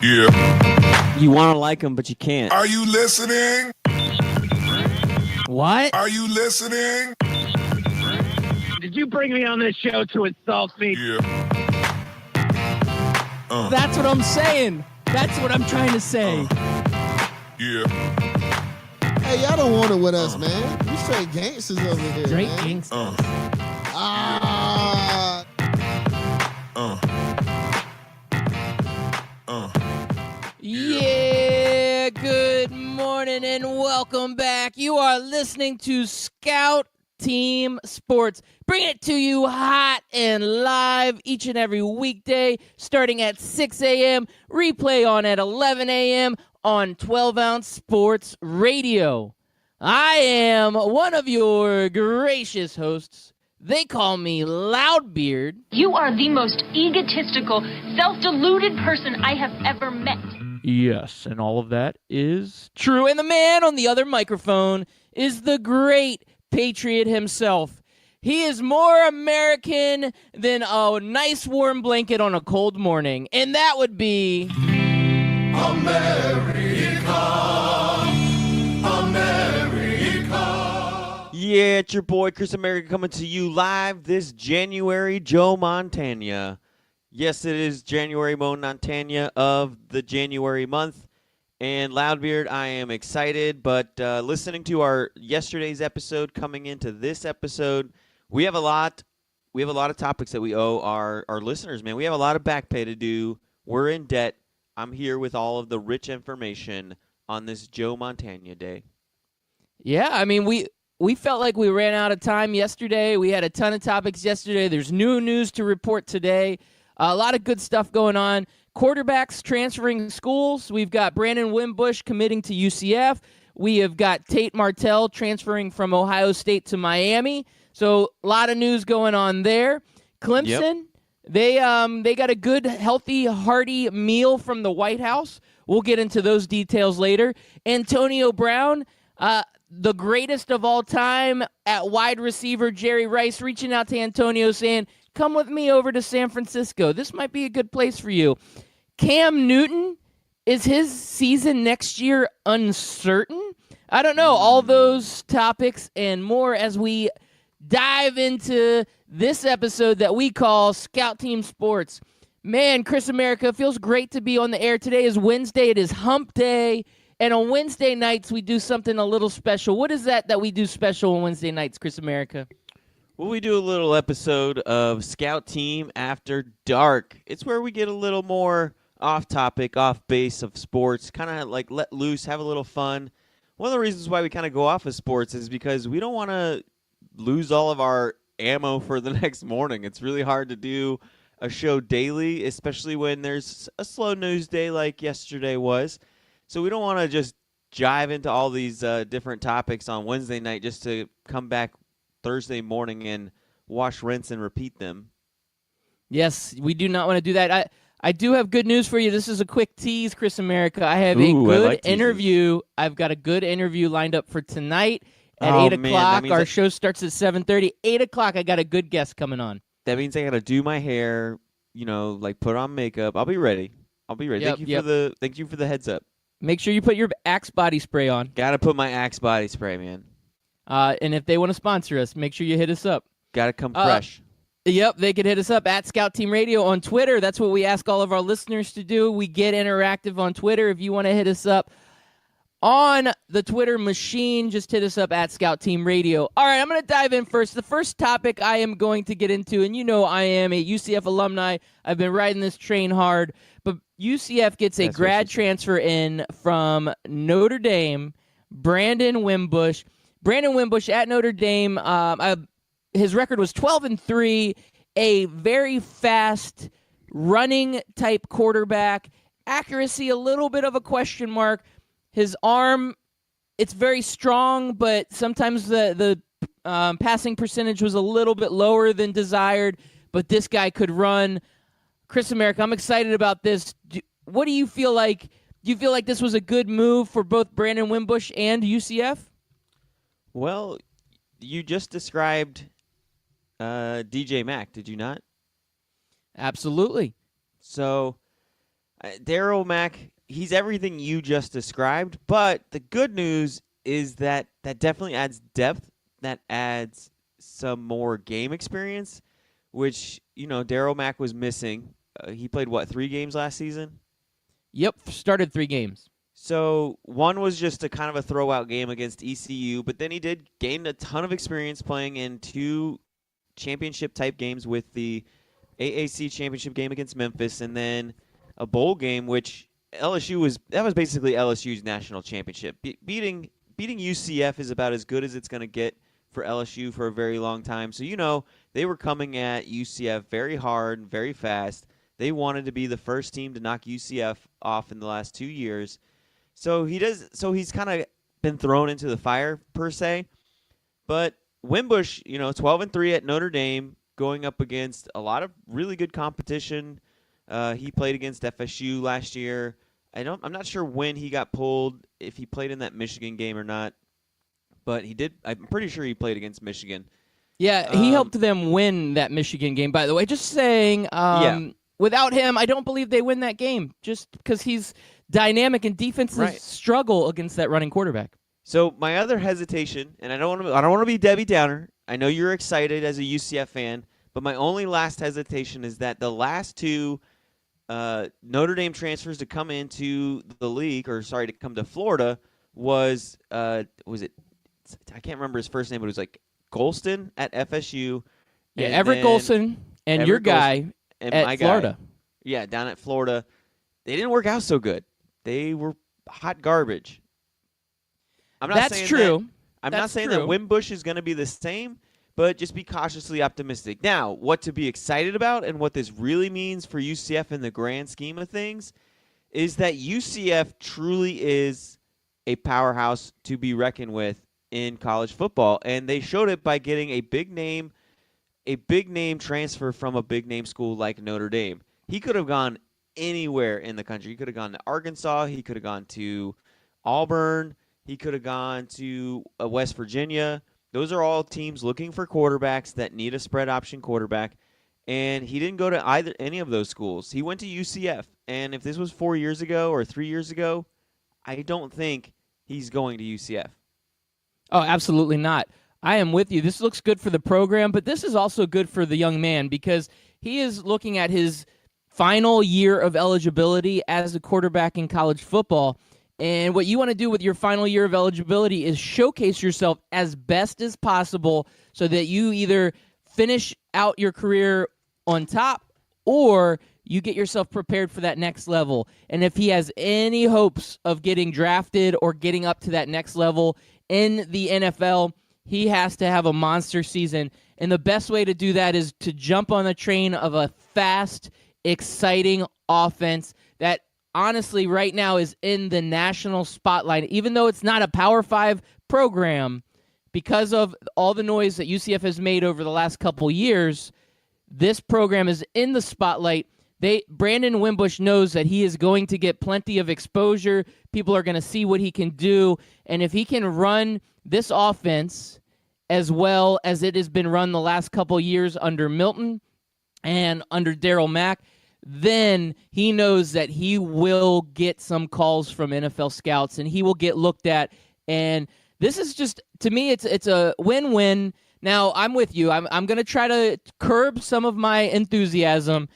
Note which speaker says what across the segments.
Speaker 1: Yeah.
Speaker 2: You want to like him, but you can't.
Speaker 1: Are you listening?
Speaker 3: What?
Speaker 1: Are you listening?
Speaker 4: Did you bring me on this show to insult me?
Speaker 1: Yeah.
Speaker 3: That's what I'm saying. That's what I'm trying to say.
Speaker 1: Yeah.
Speaker 5: Hey, y'all don't want it with us, man. We straight gangsters over here.
Speaker 3: Straight
Speaker 5: man.
Speaker 3: gangsters.
Speaker 5: Ah.
Speaker 3: Yeah, good morning and welcome back. You are listening to Scout Team Sports. Bring it to you hot and live each and every weekday, starting at 6 a.m., replay on at 11 a.m. on 12-ounce Sports Radio. I am one of your gracious hosts. They call me Loudbeard.
Speaker 6: You are the most egotistical, self-deluded person I have ever met.
Speaker 3: Yes, and all of that is true. And the man on the other microphone is the great patriot himself. He is more American than a nice warm blanket on a cold morning. And that would be...
Speaker 2: Yeah, it's your boy Chris America coming to you live this January, Joe Montana. Yes, it is January Montana of the January month. And Loudbeard, I am excited, but listening to our yesterday's episode coming into this episode, we have a lot of topics that we owe our listeners, man. We have a lot of back pay to do. We're in debt. I'm here with all of the rich information on this Joe Montana day.
Speaker 3: Yeah, I mean, we felt like we ran out of time yesterday. We had a ton of topics yesterday. There's new news to report today. A lot of good stuff going on. Quarterbacks transferring schools. We've got Brandon Wimbush committing to UCF. We have got Tate Martell transferring from Ohio State to Miami. So a lot of news going on there. Clemson, they got a good, healthy, hearty meal from the White House. We'll get into those details later. Antonio Brown, the greatest of all time at wide receiver, Jerry Rice, reaching out to Antonio saying, come with me over to San Francisco. This might be a good place for you. Cam Newton, is his season next year uncertain? I don't know. All those topics and more as we dive into this episode that we call Scout Team Sports. Man, Chris America, feels great to be on the air. Today is Wednesday. It is Hump Day. And on Wednesday nights, we do something a little special. What is that we do special on Wednesday nights, Chris America?
Speaker 2: Well, we do a little episode of Scout Team After Dark. It's where we get a little more off-topic, off-base of sports, kind of like let loose, have a little fun. One of the reasons why we kind of go off of sports is because we don't want to lose all of our ammo for the next morning. It's really hard to do a show daily, especially when there's a slow news day like yesterday was. So we don't want to just jive into all these different topics on Wednesday night just to come back Thursday morning and wash, rinse, and repeat them.
Speaker 3: Yes, we do not want to do that. I do have good news for you. This is a quick tease, Chris America. I have a good interview. I've got a good interview lined up for tonight at 8 o'clock. Our show starts at 7:30. 8 o'clock, I got a good guest coming on.
Speaker 2: That means I got to do my hair, like put on makeup. I'll be ready.
Speaker 3: Yep,
Speaker 2: Thank you for the heads up.
Speaker 3: Make sure you put your Axe body spray on.
Speaker 2: Got to put my Axe body spray, man.
Speaker 3: And if they want to sponsor us, make sure you hit us up.
Speaker 2: Got to come fresh.
Speaker 3: Yep, they could hit us up at Scout Team Radio on Twitter. That's what we ask all of our listeners to do. We get interactive on Twitter. If you want to hit us up on the Twitter machine, just hit us up at Scout Team Radio. All right, I'm going to dive in first. The first topic I am going to get into, and I am a UCF alumni. I've been riding this train hard, but UCF gets a grad transfer in from Notre Dame, Brandon Wimbush. Brandon Wimbush at Notre Dame, his record was 12-3, a very fast running type quarterback. Accuracy, a little bit of a question mark. His arm, it's very strong, but sometimes the passing percentage was a little bit lower than desired, but this guy could run. Chris America, I'm excited about this. What do you feel like? Do you feel like this was a good move for both Brandon Wimbush and UCF?
Speaker 2: Well, you just described DJ Mack, did you not?
Speaker 3: Absolutely.
Speaker 2: So Daryl Mack, he's everything you just described, but the good news is that definitely adds depth, that adds some more game experience, which, Daryl Mack was missing. He played, 3 games last season?
Speaker 3: Yep, started 3 games.
Speaker 2: So one was just a kind of a throwout game against ECU, but then he did gain a ton of experience playing in 2 championship-type games with the AAC championship game against Memphis and then a bowl game, which that was basically LSU's national championship. Beating UCF is about as good as it's going to get for LSU for a very long time. So, they were coming at UCF very hard and very fast. They wanted to be the first team to knock UCF off in the last 2 years. So he's kind of been thrown into the fire per se. But Wimbush, 12-3 at Notre Dame, going up against a lot of really good competition. He played against FSU last year. I'm not sure when he got pulled, if he played in that Michigan game or not, but he did. I'm pretty sure he played against Michigan.
Speaker 3: Yeah, he helped them win that Michigan game, by the way. Just saying, without him, I don't believe they win that game, just because he's dynamic and defenses struggle against that running quarterback.
Speaker 2: So my other hesitation, and I don't want to be Debbie Downer. I know you're excited as a UCF fan, but my only last hesitation is that the last 2 Notre Dame transfers to come into the league, to come to Florida, was it? I can't remember his first name, but it was like Golston at FSU.
Speaker 3: Yeah, Everett Golston and your guy at Florida.
Speaker 2: Yeah, down at Florida. They didn't work out so good. They were hot garbage. I'm not saying that Wimbush is going to be the same, but just be cautiously optimistic. Now, what to be excited about and what this really means for UCF in the grand scheme of things is that UCF truly is a powerhouse to be reckoned with in college football, and they showed it by getting a big name transfer from a big name school like Notre Dame. He could have gone anywhere in the country. He could have gone to Arkansas. He could have gone to Auburn. He could have gone to West Virginia. Those are all teams looking for quarterbacks that need a spread option quarterback, and he didn't go to any of those schools. He went to UCF, and if this was 4 years ago or 3 years ago, I don't think he's going to UCF.
Speaker 3: Oh, absolutely not. I am with you. This looks good for the program, but this is also good for the young man because he is looking at his final year of eligibility as a quarterback in college football. And what you want to do with your final year of eligibility is showcase yourself as best as possible so that you either finish out your career on top or you get yourself prepared for that next level. And if he has any hopes of getting drafted or getting up to that next level in the NFL, he has to have a monster season. And the best way to do that is to jump on the train of a fast, exciting offense that honestly right now is in the national spotlight. Even though it's not a Power 5 program, because of all the noise that UCF has made over the last couple years, this program is in the spotlight. Brandon Wimbush knows that he is going to get plenty of exposure. People are going to see what he can do. And if he can run this offense as well as it has been run the last couple years under Milton and under Daryl Mack, then he knows that he will get some calls from NFL scouts and he will get looked at. And this is just, to me, it's a win-win. Now, I'm with you. I'm going to try to curb some of my enthusiasm,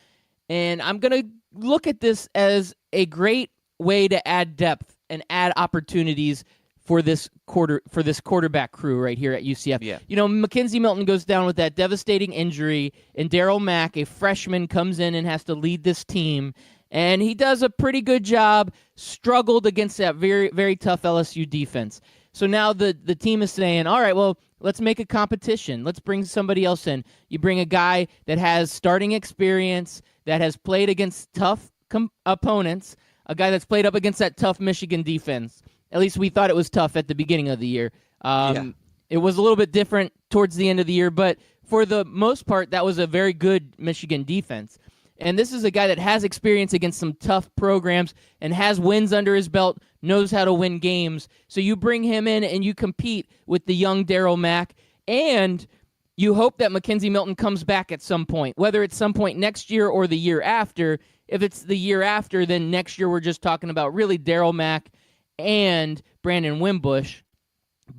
Speaker 3: and I'm going to look at this as a great way to add depth and add opportunities for this quarterback crew right here at UCF.
Speaker 2: Yeah.
Speaker 3: You know, Mackenzie Milton goes down with that devastating injury, and Daryl Mack, a freshman, comes in and has to lead this team, and he does a pretty good job, struggled against that very, very tough LSU defense. So now the team is saying, all right, well, let's make a competition. Let's bring somebody else in. You bring a guy that has starting experience, that has played against tough opponents, a guy that's played up against that tough Michigan defense. At least we thought it was tough at the beginning of the year. It was a little bit different towards the end of the year, but for the most part, that was a very good Michigan defense. And this is a guy that has experience against some tough programs and has wins under his belt, knows how to win games. So you bring him in and you compete with the young Daryl Mack, and you hope that Mackenzie Milton comes back at some point, whether it's some point next year or the year after. if it's the year after, then next year we're just talking about really Darryl Mack and Brandon Wimbush.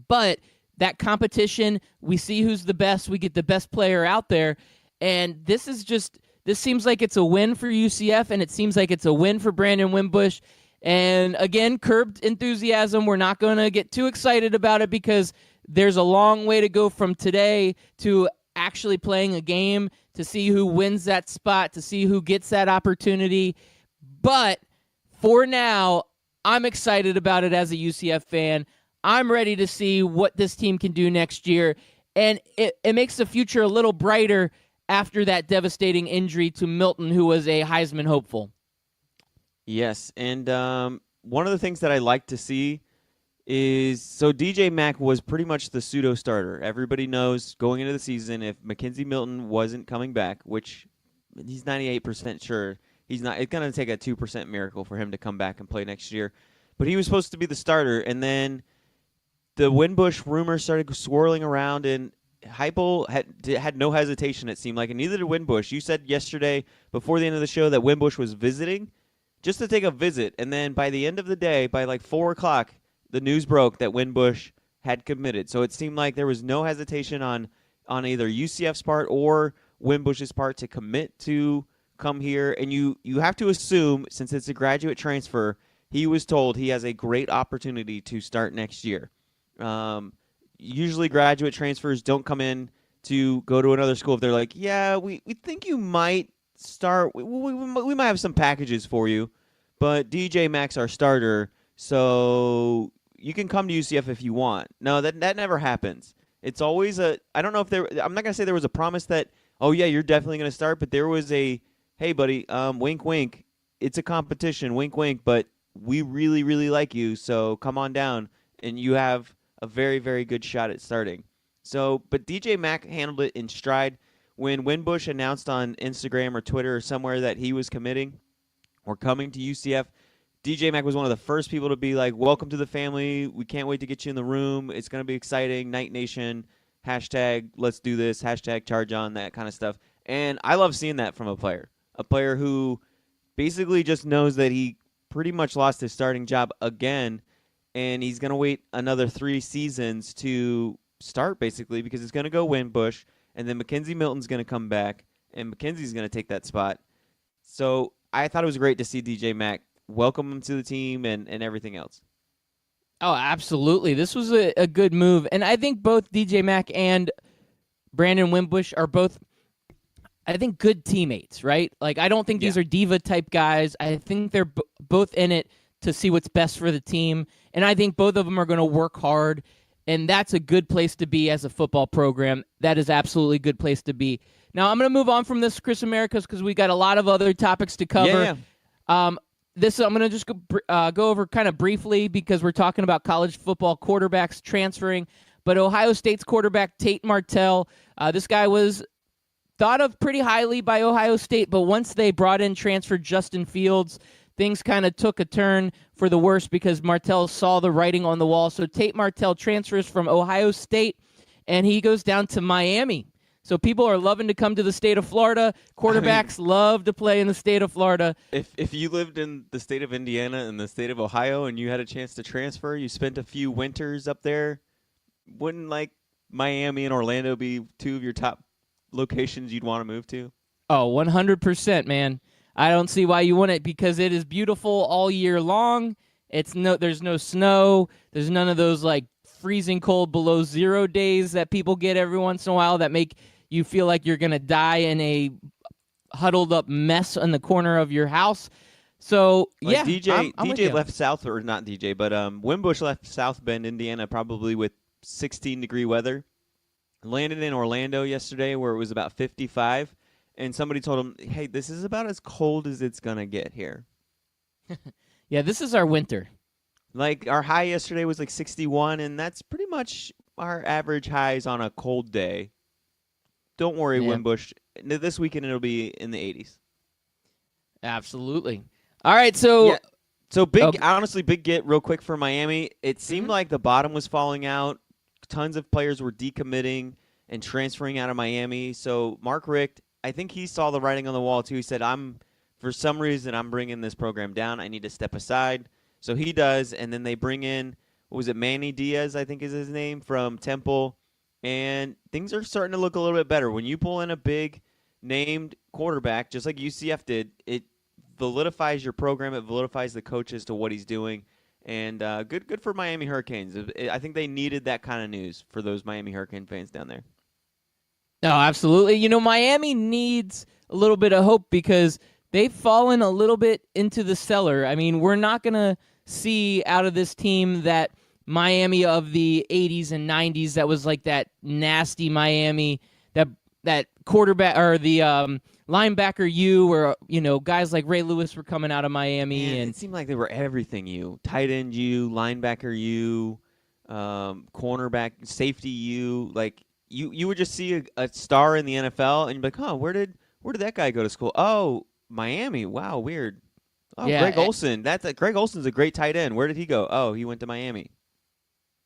Speaker 3: But that competition, we see who's the best. We get the best player out there. And this seems like it's a win for UCF, and it seems like it's a win for Brandon Wimbush. And again, curbed enthusiasm. We're not going to get too excited about it because there's a long way to go from today to actually playing a game, to see who wins that spot, to see who gets that opportunity. But for now, I'm excited about it as a UCF fan. I'm ready to see what this team can do next year. And it makes the future a little brighter after that devastating injury to Milton, who was a Heisman hopeful.
Speaker 2: Yes, and one of the things that I like to see is, so DJ Mack was pretty much the pseudo starter. Everybody knows going into the season, if Mackenzie Milton wasn't coming back, which he's 98% sure he's not, it's going to take a 2% miracle for him to come back and play next year. But he was supposed to be the starter, and then the Wimbush rumors started swirling around, and Heupel had no hesitation, it seemed like, and neither did Wimbush. You said yesterday before the end of the show that Wimbush was visiting, just to take a visit, and then by the end of the day, by like 4 o'clock, the news broke that Wimbush had committed. So it seemed like there was no hesitation on either UCF's part or Wimbush's part to commit to come here. And you have to assume, since it's a graduate transfer, he was told he has a great opportunity to start next year. Usually graduate transfers don't come in to go to another school if they're like, yeah, we think you might start. We might have some packages for you, but DJ Mack's our starter, so you can come to UCF if you want. No, that never happens. It's always I don't know if I'm not going to say there was a promise that, oh yeah, you're definitely going to start, but there was a, hey buddy, wink wink, it's a competition, wink wink, but we really, really like you, so come on down, and you have a very, very good shot at starting. So, but DJ Mack handled it in stride. When Wimbush announced on Instagram or Twitter or somewhere that he was committing or coming to UCF, DJ Mack was one of the first people to be like, welcome to the family. We can't wait to get you in the room. It's going to be exciting. Night Nation, hashtag let's do this, hashtag charge on, that kind of stuff. And I love seeing that from a player who basically just knows that he pretty much lost his starting job again, and he's going to wait another 3 seasons to start, basically, because it's going to go Wimbush, and then Mackenzie Milton's going to come back, and Mackenzie's going to take that spot. So I thought it was great to see DJ Mack welcome him to the team and everything else.
Speaker 3: Oh, absolutely. This was a good move. And I think both DJ Mack and Brandon Wimbush are both, I think, good teammates, right? Like, I don't think these are diva-type guys. I think they're both in it to see what's best for the team. And I think both of them are going to work hard. And that's a good place to be as a football program. That is absolutely a good place to be. Now, I'm going to move on from this, Chris Americas, because we got a lot of other topics to cover. Yeah. This I'm going to just go over kind of briefly because we're talking about college football quarterbacks transferring. But Ohio State's quarterback, Tate Martell, this guy was thought of pretty highly by Ohio State, but once they brought in transfer Justin Fields, things kind of took a turn for the worse because Martell saw the writing on the wall. So Tate Martell transfers from Ohio State, and he goes down to Miami. So people are loving to come to the state of Florida. Quarterbacks love to play in the state of Florida.
Speaker 2: If you lived in the state of Indiana and the state of Ohio and you had a chance to transfer, you spent a few winters up there, wouldn't like Miami and Orlando be 2 of your top locations you'd want to move to?
Speaker 3: Oh, 100%, man. I don't see why you wouldn't, because it is beautiful all year long. There's no snow. There's none of those like freezing cold below 0 days that people get every once in a while that make you feel like you're going to die in a huddled up mess in the corner of your house. So,
Speaker 2: like
Speaker 3: yeah.
Speaker 2: DJ left south, or not DJ, but Wimbush left South Bend, Indiana, probably with 16-degree weather. Landed in Orlando yesterday where it was about 55, and somebody told him, hey, this is about as cold as it's going to get here.
Speaker 3: Yeah, this is our winter.
Speaker 2: Like, our high yesterday was like 61, and that's pretty much our average highs on a cold day. Don't worry, Wimbush. This weekend it'll be in the 80s.
Speaker 3: Absolutely. All right, so...
Speaker 2: Yeah. So, honestly, big get real quick for Miami. It seemed like the bottom was falling out. Tons of players were decommitting and transferring out of Miami. So Mark Richt, I think he saw the writing on the wall too. He said, for some reason I'm bringing this program down. I need to step aside. So he does, and then they bring in, what was it, Manny Diaz, I think is his name, from Temple, and things are starting to look a little bit better. When you pull in a big named quarterback, just like UCF did, it validifies your program. It validifies the coach as to what he's doing. And good for Miami Hurricanes. I think they needed that kind of news for those Miami Hurricane fans down there.
Speaker 3: No, absolutely. You know, Miami needs a little bit of hope because they've fallen a little bit into the cellar. I mean, we're not going to see out of this team that Miami of the 80s and 90s that was like that nasty Miami, that quarterback or the linebacker U, where, you know, guys like Ray Lewis were coming out of Miami.
Speaker 2: Man,
Speaker 3: and
Speaker 2: it seemed like they were everything U. Tight end U, linebacker U, cornerback, safety U. Like, you would just see a star in the NFL and you'd be like, where did that guy go to school? Oh, Miami. Wow, weird. Oh,
Speaker 3: yeah,
Speaker 2: Greg Olsen. Greg Olsen's a great tight end. Where did he go? Oh, he went to Miami.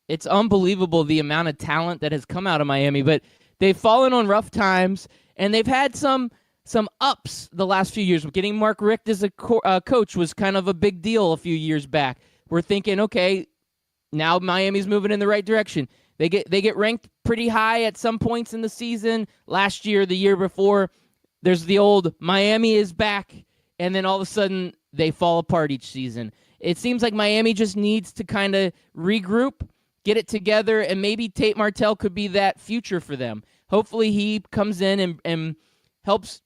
Speaker 3: It's unbelievable the amount of talent that has come out of Miami, but they've fallen on rough times, and they've had some ups the last few years. Getting Mark Richt as a coach was kind of a big deal a few years back. We're thinking, okay, now Miami's moving in the right direction. They get ranked pretty high at some points in the season. Last year, the year before, there's the old Miami is back, and then all of a sudden they fall apart each season. It seems like Miami just needs to kind of regroup, get it together, and maybe Tate Martell could be that future for them. Hopefully he comes in and helps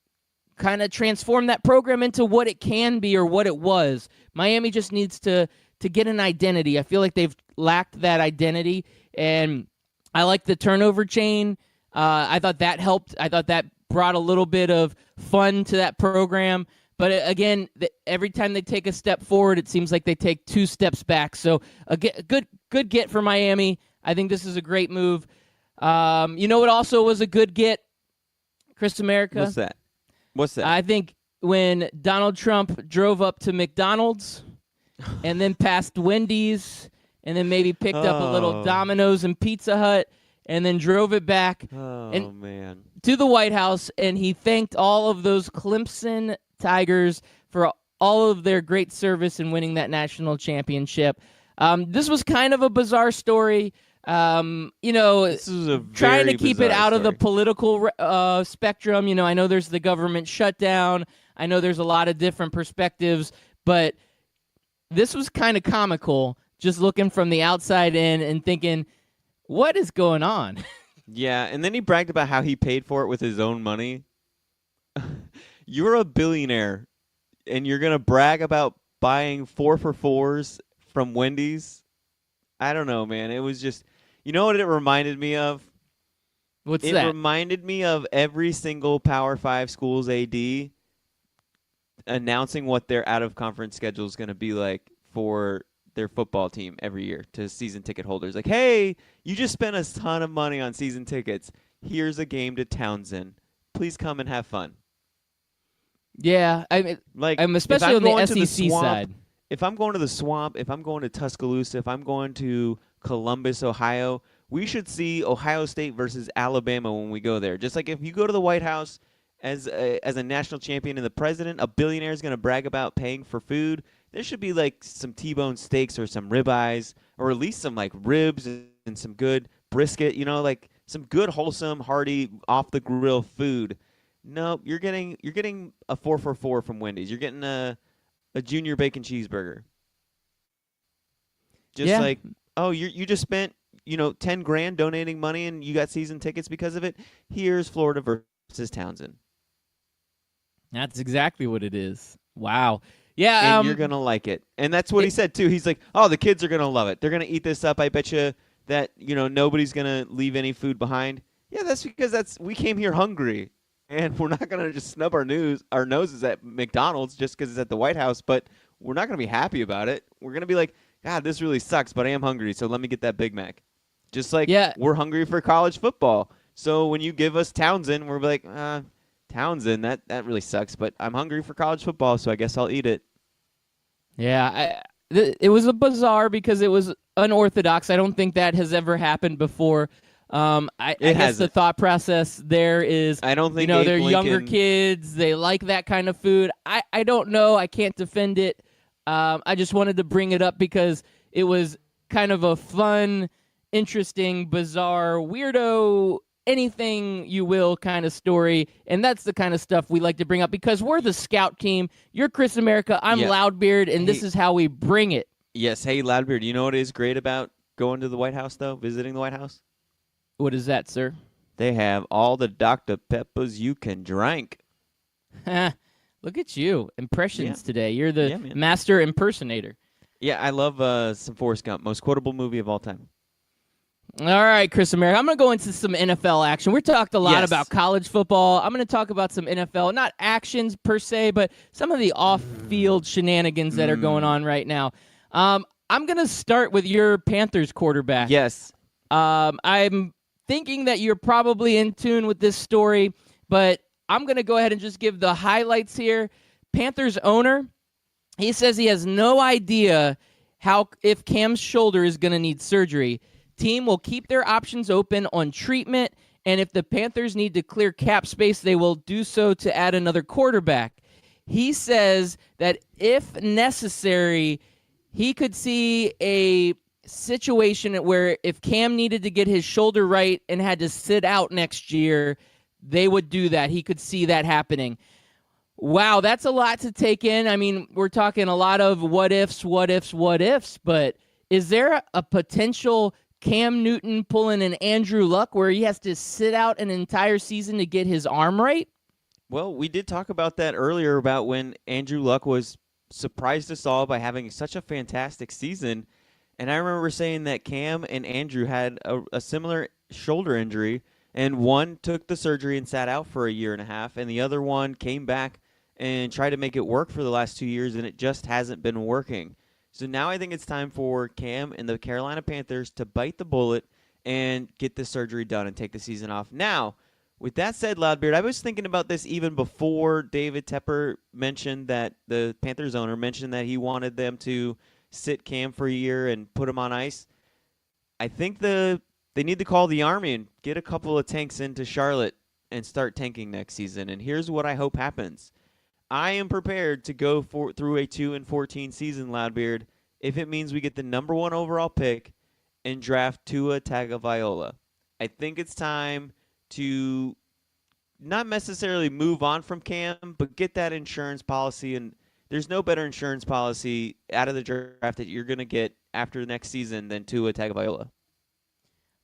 Speaker 3: kind of transform that program into what it can be or what it was. Miami just needs to get an identity. I feel like they've lacked that identity, and I like the turnover chain. I thought that helped. I thought that brought a little bit of fun to that program. But again, every time they take a step forward, it seems like they take 2 steps back. So a good get for Miami. I think this is a great move. You know what also was a good get, Chris America?
Speaker 2: What's that?
Speaker 3: I think when Donald Trump drove up to McDonald's and then past Wendy's and then maybe picked up a little Domino's and Pizza Hut and then drove it back
Speaker 2: man.
Speaker 3: to the White House, and he thanked all of those Clemson Tigers for all of their great service in winning that national championship. This was kind of a bizarre story.
Speaker 2: This is a
Speaker 3: trying
Speaker 2: very
Speaker 3: to keep it
Speaker 2: bizarre
Speaker 3: out of the
Speaker 2: story.
Speaker 3: political spectrum. You know, I know there's the government shutdown. I know there's a lot of different perspectives, but this was kind of comical, just looking from the outside in and thinking, what is going on?
Speaker 2: Yeah, and then he bragged about how he paid for it with his own money. You're a billionaire, and you're going to brag about buying 4 for $4s from Wendy's? I don't know, man. It was just, you know what it reminded me of?
Speaker 3: What's
Speaker 2: It
Speaker 3: that?
Speaker 2: reminded me of every single Power 5 school's AD announcing what their out-of-conference schedule is going to be like for their football team every year to season ticket holders. Like, hey, you just spent a ton of money on season tickets. Here's a game to Townsend. Please come and have fun.
Speaker 3: Yeah, I'm especially on the SEC side.
Speaker 2: If I'm going to the Swamp, if I'm going to Tuscaloosa, if I'm going to Columbus, Ohio, we should see Ohio State versus Alabama when we go there. Just like if you go to the White House as a national champion and the president, a billionaire is going to brag about paying for food, there should be like some T-bone steaks or some ribeyes or at least some like ribs and some good brisket, you know, like some good, wholesome, hearty, off-the-grill food. No, you're getting a 4 for $4 from Wendy's. You're getting a junior bacon cheeseburger. Just like, oh, you just spent, $10,000 donating money and you got season tickets because of it. Here's Florida versus Townsend.
Speaker 3: That's exactly what it is. Wow. Yeah,
Speaker 2: And you're going to like it. And that's what he said, too. He's like, oh, the kids are going to love it. They're going to eat this up. I bet you that, nobody's going to leave any food behind. Yeah, that's because we came here hungry. And we're not going to just snub our noses at McDonald's just because it's at the White House, but we're not going to be happy about it. We're going to be like, God, this really sucks, but I am hungry, so let me get that Big Mac. Just like we're hungry for college football. So when you give us Townsend, we're like, Townsend, that really sucks, but I'm hungry for college football, so I guess I'll eat it.
Speaker 3: Yeah, it was a bizarre because it was unorthodox. I don't think that has ever happened before. I guess the
Speaker 2: hasn't.
Speaker 3: thought process there is,
Speaker 2: I don't think
Speaker 3: they're
Speaker 2: Abe
Speaker 3: younger
Speaker 2: Lincoln-
Speaker 3: kids. They like that kind of food. I don't know. I can't defend it. I just wanted to bring it up because it was kind of a fun, interesting, bizarre, weirdo, anything you will kind of story. And that's the kind of stuff we like to bring up because we're the Scout team. You're Chris America. I'm
Speaker 2: Yeah.
Speaker 3: Loudbeard, and this
Speaker 2: Hey.
Speaker 3: is how we bring it.
Speaker 2: Yes. Hey, Loudbeard, you know what is great about going to the White House, though? Visiting the White House?
Speaker 3: What is that, sir?
Speaker 2: They have all the Dr. Peppers you can drink.
Speaker 3: Look at you. Impressions
Speaker 2: Yeah.
Speaker 3: today. You're the
Speaker 2: Yeah, man.
Speaker 3: master impersonator.
Speaker 2: Yeah, I love some Forrest Gump. Most quotable movie of all time.
Speaker 3: All right, Chris America. I'm going to go into some NFL action. We talked a lot
Speaker 2: Yes.
Speaker 3: about college football. I'm going to talk about some NFL, not actions per se, but some of the off-field shenanigans that are going on right now. I'm going to start with your Panthers quarterback.
Speaker 2: Yes.
Speaker 3: I'm thinking that you're probably in tune with this story, but I'm going to go ahead and just give the highlights here. Panthers owner, he says he has no idea if Cam's shoulder is going to need surgery. Team will keep their options open on treatment, and if the Panthers need to clear cap space, they will do so to add another quarterback. He says that if necessary, he could see a situation where if Cam needed to get his shoulder right and had to sit out next year, they would do that. He could see that happening. Wow, that's a lot to take in. I mean, we're talking a lot of what ifs, but is there a potential Cam Newton pulling an Andrew Luck where he has to sit out an entire season to get his arm right?
Speaker 2: Well, we did talk about that earlier about when Andrew Luck was surprised us all by having such a fantastic season. And I remember saying that Cam and Andrew had a similar shoulder injury, and one took the surgery and sat out for a year and a half, and the other one came back and tried to make it work for the last 2 years, and it just hasn't been working. So now I think it's time for Cam and the Carolina Panthers to bite the bullet and get the surgery done and take the season off. Now, with that said, Loudbeard, I was thinking about this even before David Tepper mentioned that the Panthers owner mentioned that he wanted them to sit Cam for a year and put him on ice. I think they need to call the Army and get a couple of tanks into Charlotte and start tanking next season. And here's what I hope happens. I am prepared to go through a 2-14 season, Loudbeard, if it means we get the number 1 overall pick and draft Tua Tagovailoa. I think it's time to not necessarily move on from Cam, but get that insurance policy. And there's no better insurance policy out of the draft that you're going to get after the next season than Tua Tagovailoa.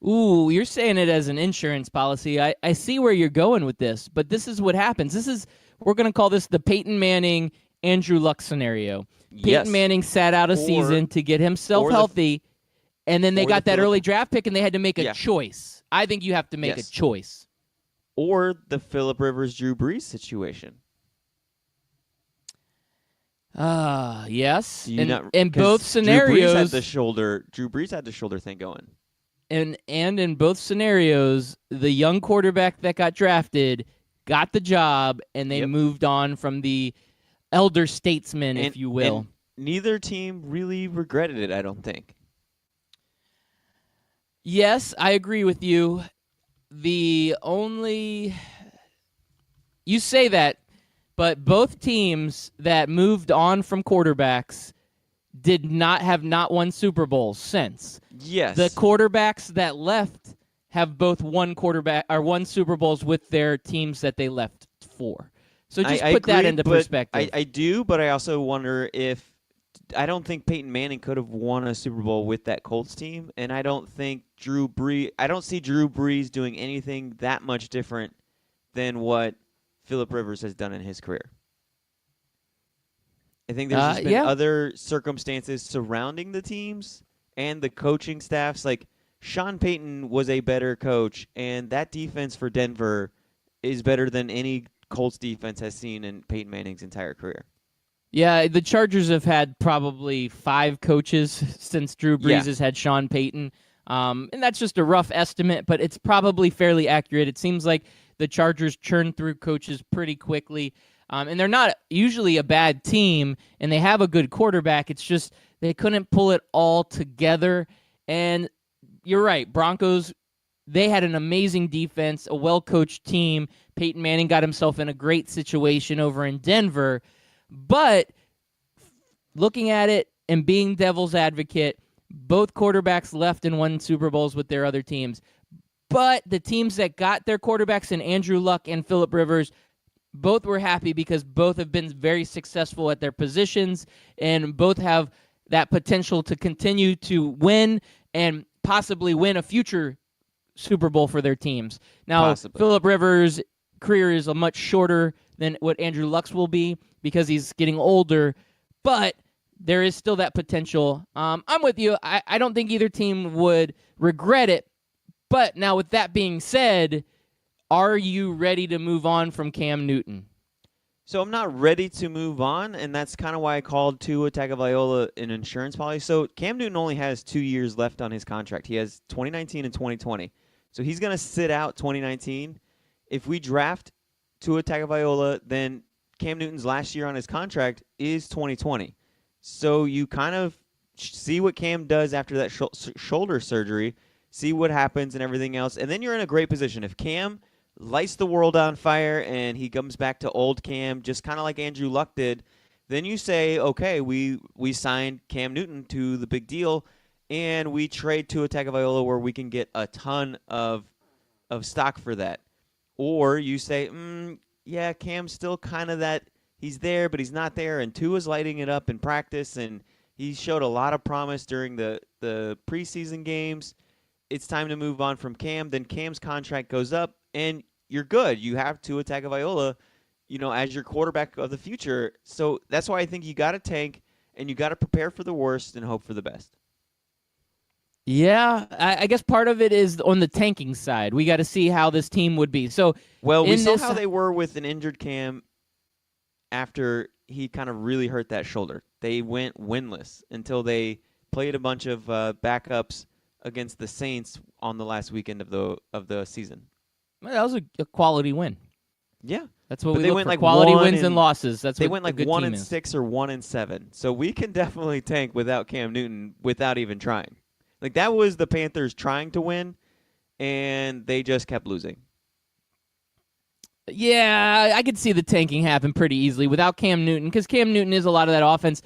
Speaker 3: Ooh, you're saying it as an insurance policy. I see where you're going with this, but this is what happens. We're going to call this the Peyton Manning, Andrew Luck scenario. Peyton
Speaker 2: Yes.
Speaker 3: Manning sat out a season to get himself
Speaker 2: or
Speaker 3: healthy, and then they
Speaker 2: or
Speaker 3: got
Speaker 2: the
Speaker 3: that
Speaker 2: Phillip-
Speaker 3: early draft pick, and they had to make a
Speaker 2: Yeah.
Speaker 3: choice. I think you have to make
Speaker 2: Yes.
Speaker 3: a choice.
Speaker 2: Or the Phillip Rivers, Drew Brees situation.
Speaker 3: Yes.
Speaker 2: Do you not-
Speaker 3: In
Speaker 2: 'cause
Speaker 3: both scenarios,
Speaker 2: Drew Brees had the shoulder thing going.
Speaker 3: and in both scenarios, the young quarterback that got drafted got the job, and they
Speaker 2: Yep.
Speaker 3: moved on from the elder statesman, if you will.
Speaker 2: And neither team really regretted it, I don't think.
Speaker 3: Yes, I agree with you. You say that, but both teams that moved on from quarterbacks did not have not one Super Bowl since.
Speaker 2: Yes.
Speaker 3: The quarterbacks that left have both won Super Bowls with their teams that they left for. So just
Speaker 2: I
Speaker 3: put that
Speaker 2: agree,
Speaker 3: into
Speaker 2: but
Speaker 3: perspective.
Speaker 2: I do, but I also wonder if I don't think Peyton Manning could have won a Super Bowl with that Colts team, and I don't think I don't see Drew Brees doing anything that much different than what Phillip Rivers has done in his career. I think there's just been
Speaker 3: yeah.
Speaker 2: other circumstances surrounding the teams and the coaching staffs. Like Sean Payton was a better coach, and that defense for Denver is better than any Colts defense has seen in Peyton Manning's entire career.
Speaker 3: Yeah, the Chargers have had probably 5 coaches since Drew Brees has had Sean Payton. And that's just a rough estimate, but it's probably fairly accurate. It seems like the Chargers churn through coaches pretty quickly. And they're not usually a bad team, and they have a good quarterback. It's just they couldn't pull it all together. And you're right, Broncos, they had an amazing defense, a well-coached team. Peyton Manning got himself in a great situation over in Denver. But looking at it and being devil's advocate, both quarterbacks left and won Super Bowls with their other teams. But the teams that got their quarterbacks in Andrew Luck and Phillip Rivers, both were happy because both have been very successful at their positions and both have that potential to continue to win and possibly win a future Super Bowl for their teams. Now,
Speaker 2: Possibly.
Speaker 3: Phillip Rivers' career is a much shorter than what Andrew Luck's will be because he's getting older, but there is still that potential. I'm with you. I don't think either team would regret it. But now with that being said, are you ready to move on from Cam Newton?
Speaker 2: So I'm not ready to move on, and that's kind of why I called Tua Tagovailoa an insurance policy. So Cam Newton only has 2 years left on his contract. He has 2019 and 2020. So he's going to sit out 2019. If we draft Tua Tagovailoa, then Cam Newton's last year on his contract is 2020. So you kind of see what Cam does after that shoulder surgery, see what happens and everything else, and then you're in a great position. If Cam lights the world on fire and he comes back to old Cam, just kind of like Andrew Luck did, then you say, okay, we signed Cam Newton to the big deal, and we trade to a Tagovailoa where we can get a ton of stock for that. Or you say, yeah, Cam's still kind of that, he's there, but he's not there, and Tua's lighting it up in practice, and he showed a lot of promise during the preseason games. It's time to move on from Cam. Then Cam's contract goes up, and you're good. You have Tua Tagovailoa, as your quarterback of the future. So that's why I think you got to tank, and you got to prepare for the worst and hope for the best.
Speaker 3: Yeah, I guess part of it is on the tanking side. We got to see how this team would be. So,
Speaker 2: well, we saw
Speaker 3: this,
Speaker 2: how they were with an injured Cam after he kind of really hurt that shoulder. They went winless until they played a bunch of backups against the Saints on the last weekend of the season.
Speaker 3: Well, that was a quality win.
Speaker 2: Yeah,
Speaker 3: that's what
Speaker 2: but
Speaker 3: we
Speaker 2: they
Speaker 3: look
Speaker 2: went
Speaker 3: for,
Speaker 2: like
Speaker 3: quality
Speaker 2: 1
Speaker 3: wins and losses. That's
Speaker 2: they
Speaker 3: what
Speaker 2: went like
Speaker 3: a good
Speaker 2: 1-6
Speaker 3: team is.
Speaker 2: or 1-7. So we can definitely tank without Cam Newton without even trying. Like that was the Panthers trying to win, and they just kept losing.
Speaker 3: Yeah, I could see the tanking happen pretty easily without Cam Newton because Cam Newton is a lot of that offense.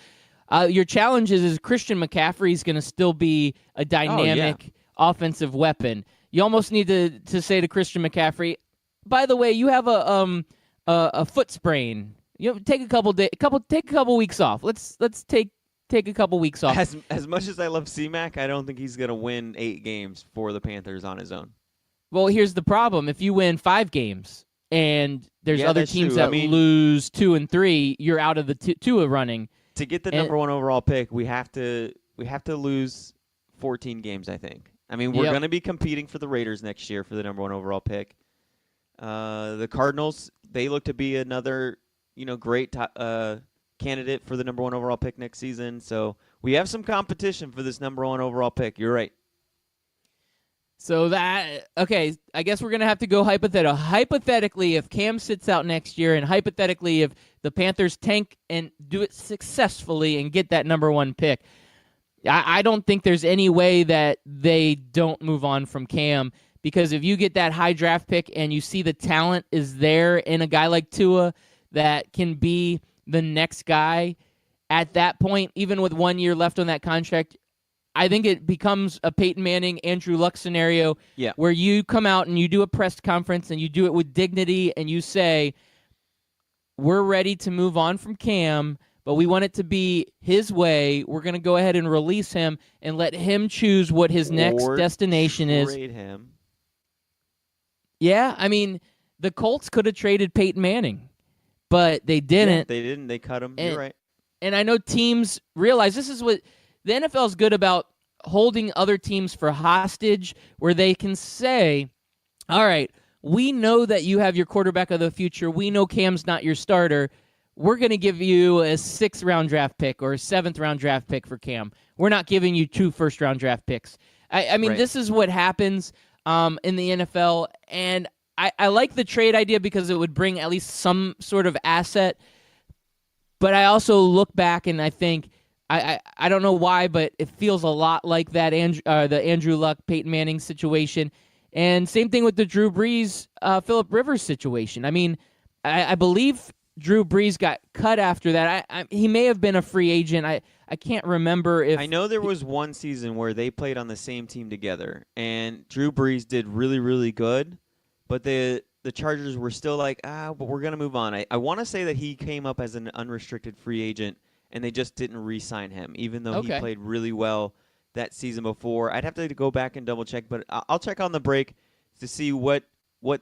Speaker 3: Your challenge is Christian McCaffrey is going to still be a dynamic offensive weapon. You almost need to say to Christian McCaffrey, by the way, you have a foot sprain. Take a couple weeks off. Let's take a couple weeks off.
Speaker 2: As much as I love C-Mac, I don't think he's going to win 8 games for the Panthers on his own.
Speaker 3: Well, here's the problem: if you win 5 games and there's other
Speaker 2: that's
Speaker 3: teams
Speaker 2: true.
Speaker 3: that lose 2 and 3, you're out of the Tua running.
Speaker 2: To get the number 1 overall pick, we have to lose 14 games, I think. I mean, we're going to be competing for the Raiders next year for the number 1 overall pick. The Cardinals, they look to be another, great candidate for the number 1 overall pick next season. So we have some competition for this number 1 overall pick. You're right.
Speaker 3: So okay, I guess we're going to have to go hypothetical. Hypothetically, if Cam sits out next year, and hypothetically, if the Panthers tank and do it successfully and get that number 1 pick, I don't think there's any way that they don't move on from Cam, because if you get that high draft pick and you see the talent is there in a guy like Tua that can be the next guy at that point, even with 1 year left on that contract, I think it becomes a Peyton Manning, Andrew Luck scenario where you come out and you do a press conference and you do it with dignity and you say, we're ready to move on from Cam, but we want it to be his way. We're going to go ahead and release him and let him choose what his next destination is.
Speaker 2: Trade him.
Speaker 3: Yeah, I mean, the Colts could have traded Peyton Manning, but they didn't.
Speaker 2: Yeah, they didn't. They cut him. You're right.
Speaker 3: And I know teams realize this is what the NFL is good about, holding other teams for hostage, where they can say, all right, we know that you have your quarterback of the future. We know Cam's not your starter. We're going to give you a 6th-round draft pick or a 7th-round draft pick for Cam. We're not giving you 2 first-round draft picks. I mean, This is what happens in the NFL, and I like the trade idea because it would bring at least some sort of asset. But I also look back and I think, I don't know why, but it feels a lot like that the Andrew Luck, Peyton Manning situation. And same thing with the Drew Brees, Phillip Rivers situation. I mean, I believe Drew Brees got cut after that. He may have been a free agent. I can't remember if...
Speaker 2: I know there was one season where they played on the same team together, and Drew Brees did really, really good, but the Chargers were still like, but we're going to move on. I want to say that he came up as an unrestricted free agent, and they just didn't re-sign him, even though he played really well that season before. I'd have to go back and double-check, but I'll check on the break to see what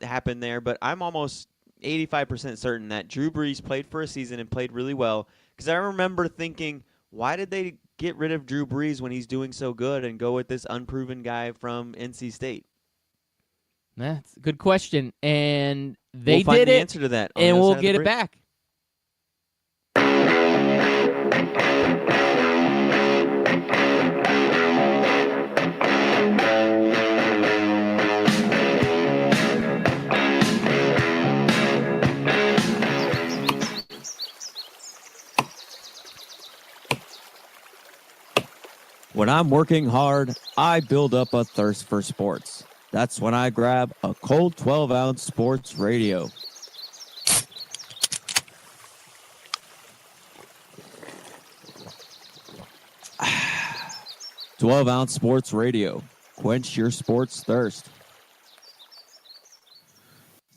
Speaker 2: happened there, but I'm almost 85% certain that Drew Brees played for a season and played really well, because I remember thinking, why did they get rid of Drew Brees when he's doing so good and go with this unproven guy from NC State?
Speaker 3: That's a good question, and they
Speaker 2: we'll find
Speaker 3: did
Speaker 2: the
Speaker 3: it,
Speaker 2: answer to that on
Speaker 3: and
Speaker 2: the other
Speaker 3: we'll
Speaker 2: side of the
Speaker 3: get it
Speaker 2: break.
Speaker 3: back.
Speaker 7: When I'm working hard, I build up a thirst for sports. That's when I grab a cold 12-ounce sports radio. "12-ounce sports radio. Quench your sports thirst."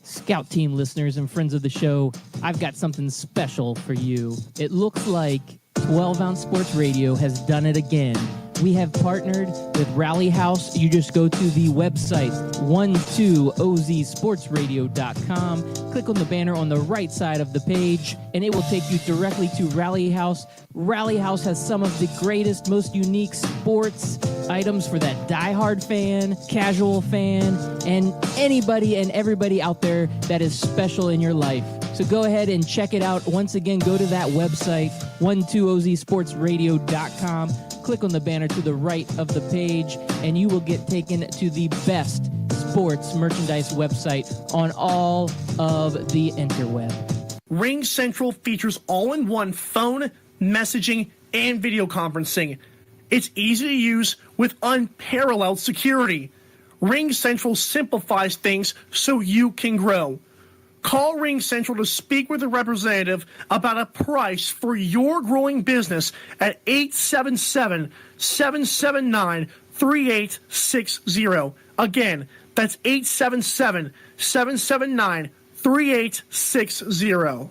Speaker 3: Scout Team listeners and friends of the show, I've got something special for you. It looks like 12-Ounce Sports Radio has done it again. We have partnered with Rally House. You just go to the website, 12ozsportsradio.com. Click on the banner on the right side of the page, and it will take you directly to Rally House. Rally House has some of the greatest, most unique sports items for that diehard fan, casual fan, and anybody and everybody out there that is special in your life. So go ahead and check it out. Once again, go to that website, 12ozsportsradio.com. Click on the banner to the right of the page, and you will get taken to the best sports merchandise website on all of the interweb.
Speaker 8: Ring Central features all-in-one phone, messaging, and video conferencing. It's easy to use with unparalleled security. Ring Central simplifies things so you can grow. Call Ring Central to speak with a representative about a price for your growing business at 877-779-3860. Again, that's 877-779-3860.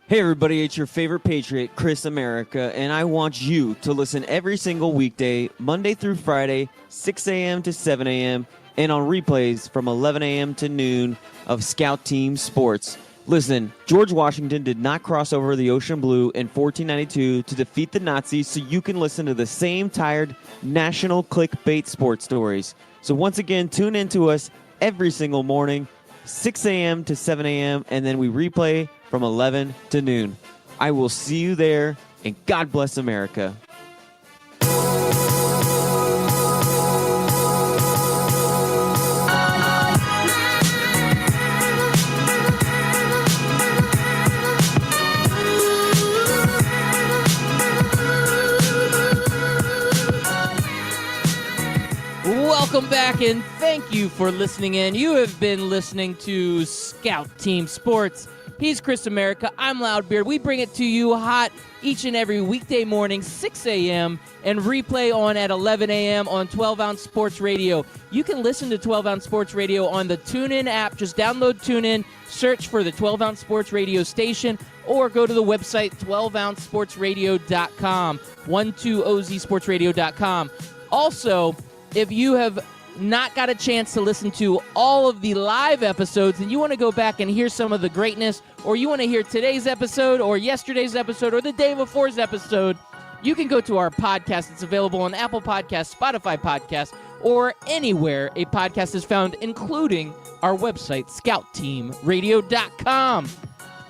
Speaker 2: Hey everybody, it's your favorite Patriot, Chris America, and I want you to listen every single weekday, Monday through Friday, 6 a.m. to 7 a.m., and on replays from 11 a.m. to noon of Scout Team Sports. Listen, George Washington did not cross over the ocean blue in 1492 to defeat the Nazis, so you can listen to the same tired national clickbait sports stories. So once again, tune in to us every single morning, 6 a.m. to 7 a.m., and then we replay from 11 to noon. I will see you there, and God bless America.
Speaker 3: Welcome back, and thank you for listening in. You have been listening to Scout Team Sports. He's Chris America. I'm Loudbeard. We bring it to you hot each and every weekday morning, 6 a.m., and replay on at 11 a.m. on 12-Ounce Sports Radio. You can listen to 12-Ounce Sports Radio on the TuneIn app. Just download TuneIn, search for the 12-Ounce Sports Radio station, or go to the website, 12ozsportsradio.com, 12ozsportsradio.com. Also, if you have not got a chance to listen to all of the live episodes and you want to go back and hear some of the greatness, or you want to hear today's episode or yesterday's episode or the day before's episode, you can go to our podcast. It's available on Apple Podcasts, Spotify Podcasts, or anywhere a podcast is found, including our website, scoutteamradio.com.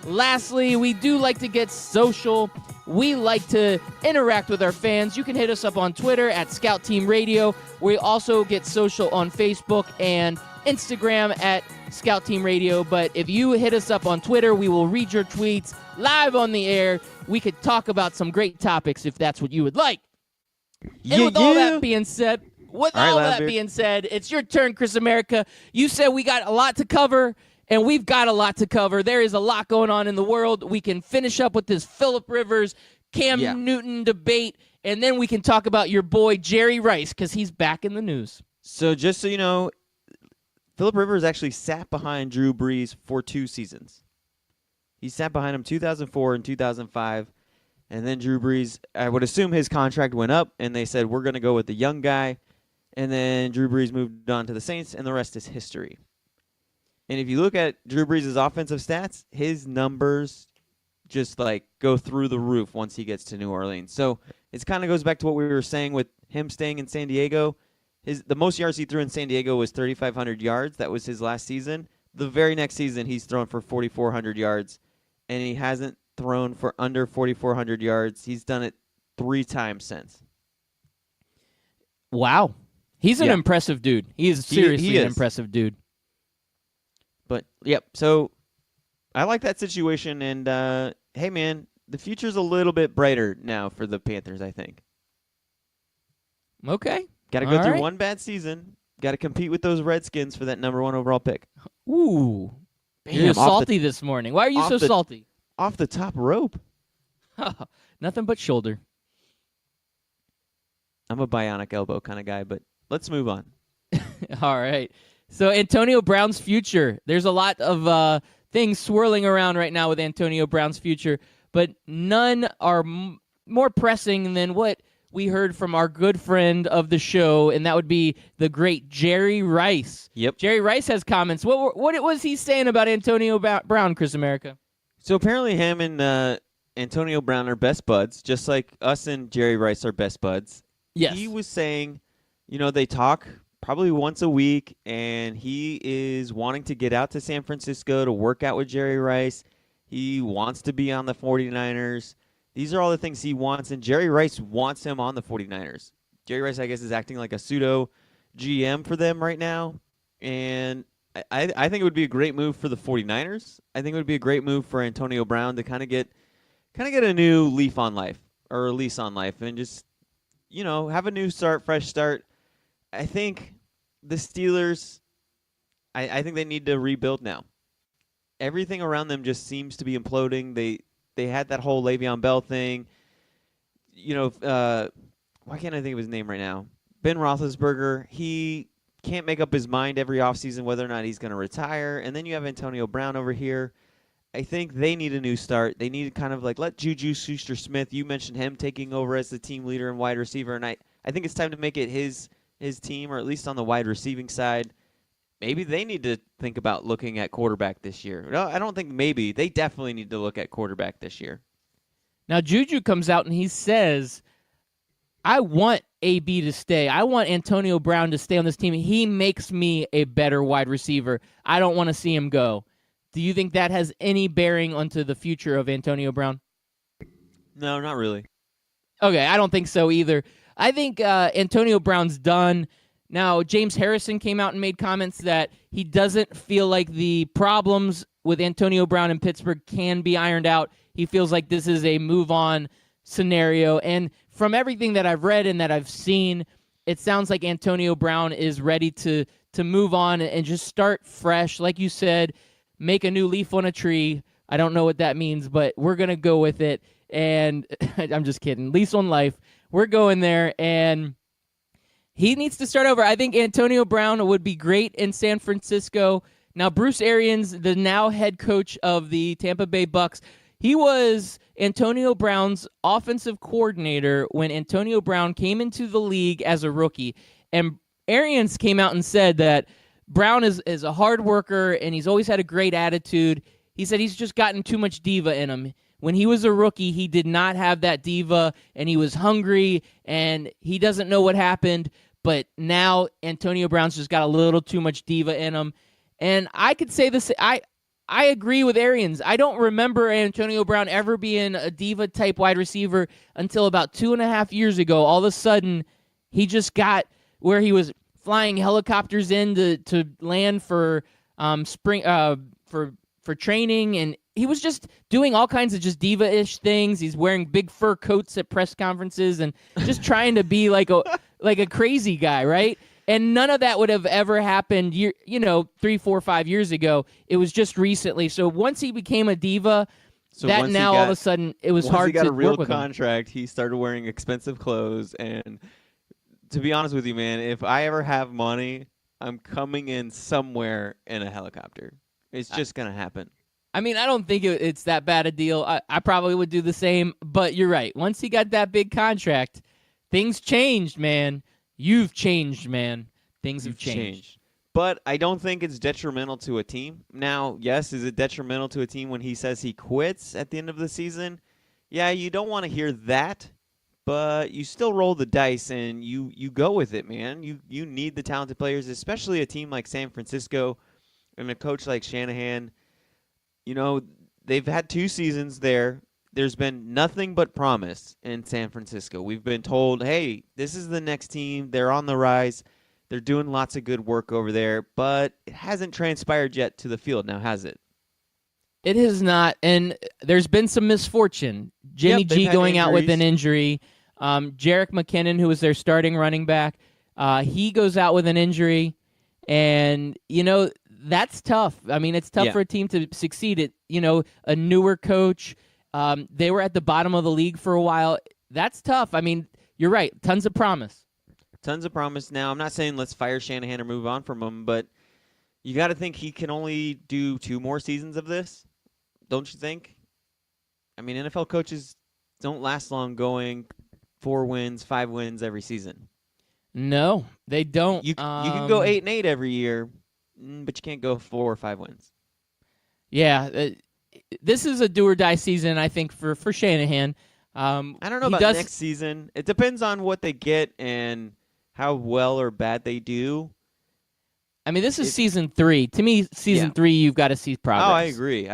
Speaker 3: Lastly, we do like to get social. We like to interact with our fans. You can hit us up on Twitter at Scout Team Radio. We also get social on Facebook and Instagram at Scout Team Radio. But if you hit us up on Twitter, we will read your tweets live on the air. We could talk about some great topics if that's what you would like. And with all
Speaker 2: Yeah.
Speaker 3: that being said,
Speaker 2: All right, Loudbeard.
Speaker 3: it's your turn, Chris America. You said we got a lot to cover, and we've got a lot to cover. There is a lot going on in the world. We can finish up with this Phillip Rivers, Cam
Speaker 2: Yeah.
Speaker 3: Newton debate, and then we can talk about your boy Jerry Rice because he's back in the news.
Speaker 2: So just so you know, Phillip Rivers actually sat behind Drew Brees for 2 seasons. He sat behind him 2004 and 2005. And then Drew Brees, I would assume his contract went up, and they said, we're going to go with the young guy. And then Drew Brees moved on to the Saints, and the rest is history. And if you look at Drew Brees' offensive stats, his numbers just like go through the roof once he gets to New Orleans. So it kind of goes back to what we were saying with him staying in San Diego. The most yards he threw in San Diego was 3,500 yards. That was his last season. The very next season, he's thrown for 4,400 yards, and he hasn't thrown for under 4,400 yards. He's done it 3 times since.
Speaker 3: Wow. He's an
Speaker 2: Yeah.
Speaker 3: impressive dude. He is seriously
Speaker 2: he
Speaker 3: an
Speaker 2: is.
Speaker 3: impressive dude.
Speaker 2: But, yep, so I like that situation. And, hey, man, the future's a little bit brighter now for the Panthers, I think.
Speaker 3: Okay.
Speaker 2: Got to go
Speaker 3: All
Speaker 2: through
Speaker 3: right.
Speaker 2: one bad season. Got to compete with those Redskins for that number 1 overall pick.
Speaker 3: Ooh.
Speaker 2: Bam,
Speaker 3: You're
Speaker 2: off the-
Speaker 3: salty this morning. Why are you
Speaker 2: off
Speaker 3: so
Speaker 2: the-
Speaker 3: salty?
Speaker 2: Off the top rope.
Speaker 3: Nothing but shoulder.
Speaker 2: I'm a bionic elbow kind of guy, but let's move on.
Speaker 3: All right. So Antonio Brown's future. There's a lot of things swirling around right now with Antonio Brown's future, but none are more pressing than what we heard from our good friend of the show, and that would be the great Jerry Rice.
Speaker 2: Yep.
Speaker 3: Jerry Rice has comments. What was he saying about Antonio Brown, Chris America?
Speaker 2: So apparently him and Antonio Brown are best buds, just like us and Jerry Rice are best buds.
Speaker 3: Yes.
Speaker 2: He was saying, they talk probably once a week, and he is wanting to get out to San Francisco to work out with Jerry Rice. He wants to be on the 49ers. These are all the things he wants, and Jerry Rice wants him on the 49ers. Jerry Rice, I guess, is acting like a pseudo GM for them right now, and I think it would be a great move for the 49ers. I think it would be a great move for Antonio Brown to kind of get a new leaf on life, or a lease on life, and just, have a new start, fresh start. I think the Steelers, I think they need to rebuild now. Everything around them just seems to be imploding. They had that whole Le'Veon Bell thing. Why can't I think of his name right now? Ben Roethlisberger, he can't make up his mind every offseason whether or not he's going to retire. And then you have Antonio Brown over here. I think they need a new start. They need to kind of like let Juju Schuster-Smith, you mentioned him taking over as the team leader and wide receiver, and I think it's time to make it his team, or at least on the wide receiving side. Maybe they need to think about looking at quarterback this year. No, I don't think maybe. They definitely need to look at quarterback this year.
Speaker 3: Now, Juju comes out and he says, I want AB to stay. I want Antonio Brown to stay on this team. He makes me a better wide receiver. I don't want to see him go. Do you think that has any bearing onto the future of Antonio Brown?
Speaker 2: No, not really.
Speaker 3: Okay, I don't think so either. I think Antonio Brown's done. Now, James Harrison came out and made comments that he doesn't feel like the problems with Antonio Brown in Pittsburgh can be ironed out. He feels like this is a move-on scenario. And from everything that I've read and that I've seen, it sounds like Antonio Brown is ready to move on and just start fresh. Like you said, make a new leaf on a tree. I don't know what that means, but we're going to go with it. And I'm just kidding. Lease on life. We're going there, and he needs to start over. I think Antonio Brown would be great in San Francisco. Now, Bruce Arians, the now head coach of the Tampa Bay Bucks, he was Antonio Brown's offensive coordinator when Antonio Brown came into the league as a rookie. And Arians came out and said that Brown is a hard worker, and he's always had a great attitude. He said he's just gotten too much diva in him. When he was a rookie, he did not have that diva, and he was hungry, and he doesn't know what happened. But now Antonio Brown's just got a little too much diva in him. And I could say this, I agree with Arians. I don't remember Antonio Brown ever being a diva-type wide receiver until about 2.5 years ago. All of a sudden, he just got where he was flying helicopters in to land for spring for training, and he was just doing all kinds of just diva-ish things. He's wearing big fur coats at press conferences and just trying to be like a crazy guy, right? And none of that would have ever happened, 3, 4, 5 years ago. It was just recently. So once he became a diva,
Speaker 2: So
Speaker 3: that
Speaker 2: once
Speaker 3: now
Speaker 2: he
Speaker 3: all
Speaker 2: got-
Speaker 3: of a sudden it was
Speaker 2: once
Speaker 3: hard
Speaker 2: he got
Speaker 3: to
Speaker 2: a real
Speaker 3: work with him.
Speaker 2: contract, he started wearing expensive clothes. And to be honest with you, man, if I ever have money, I'm coming in somewhere in a helicopter. It's just gonna happen.
Speaker 3: I mean, I don't think it's that bad a deal. I probably would do the same, but you're right. Once he got that big contract, things changed, man. You've changed, man. Things have changed.
Speaker 2: But I don't think it's detrimental to a team. Now, yes, is it detrimental to a team when he says he quits at the end of the season? Yeah, you don't want to hear that, but you still roll the dice and you go with it, man. You need the talented players, especially a team like San Francisco and a coach like Shanahan. They've had 2 seasons there. There's been nothing but promise in San Francisco. We've been told, hey, this is the next team. They're on the rise. They're doing lots of good work over there, but it hasn't transpired yet to the field now, has it?
Speaker 3: It has not, and there's been some misfortune. Jimmy
Speaker 2: Yep, they've
Speaker 3: G
Speaker 2: had
Speaker 3: going out with an
Speaker 2: injuries.
Speaker 3: injury. Jarek McKinnon, who was their starting running back, he goes out with an injury, and that's tough. I mean, it's tough
Speaker 2: Yeah.
Speaker 3: for a team to succeed. A newer coach. They were at the bottom of the league for a while. That's tough. I mean, you're right. Tons of promise.
Speaker 2: Tons of promise. Now, I'm not saying let's fire Shanahan or move on from him, but you got to think he can only do 2 more seasons of this, don't you think? I mean, NFL coaches don't last long going 4 wins, 5 wins every season.
Speaker 3: No, they don't.
Speaker 2: You can go 8-8 every year, but you can't go 4 or 5 wins.
Speaker 3: Yeah, this is a do or die season, I think, for Shanahan.
Speaker 2: I don't know
Speaker 3: he
Speaker 2: about
Speaker 3: does-
Speaker 2: next season. It depends on what they get and how well or bad they do.
Speaker 3: I mean, this is season 3. To me, season 3, you've got to see progress.
Speaker 2: Oh, I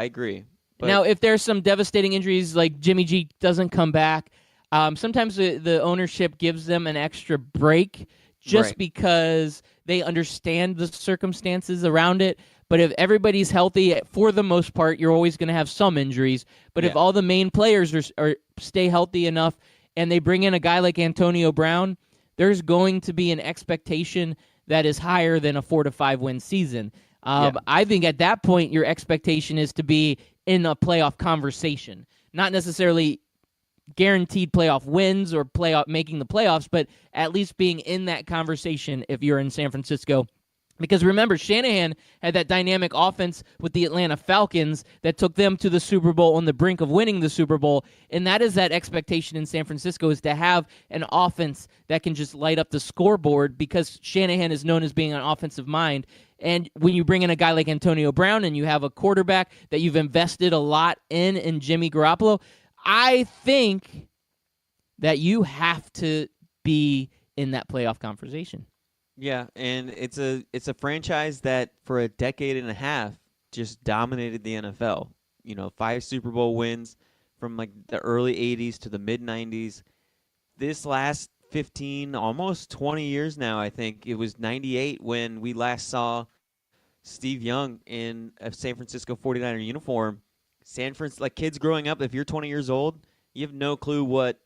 Speaker 2: agree. But
Speaker 3: Now, if there's some devastating injuries, like Jimmy G doesn't come back, sometimes the ownership gives them an extra break just
Speaker 2: Right.
Speaker 3: because they understand the circumstances around it. But if everybody's healthy, for the most part, you're always going to have some injuries. But if
Speaker 2: Yeah.
Speaker 3: all the main players stay healthy enough and they bring in a guy like Antonio Brown, there's going to be an expectation that is higher than a 4 to 5 win season. I think at that point, your expectation is to be in a playoff conversation, not necessarily guaranteed playoff wins or making the playoffs, but at least being in that conversation if you're in San Francisco. Because remember, Shanahan had that dynamic offense with the Atlanta Falcons that took them to the Super Bowl on the brink of winning the Super Bowl. And that is that expectation in San Francisco, is to have an offense that can just light up the scoreboard, because Shanahan is known as being an offensive mind. And when you bring in a guy like Antonio Brown and you have a quarterback that you've invested a lot in Jimmy Garoppolo, I think that you have to be in that playoff conversation.
Speaker 2: Yeah, and it's a franchise that for a decade and a half just dominated the NFL. 5 Super Bowl wins from like the early 80s to the mid 90s. This last 15, almost 20 years now, I think it was 98 when we last saw Steve Young in a San Francisco 49er uniform. Like kids growing up, if you're 20 years old, you have no clue what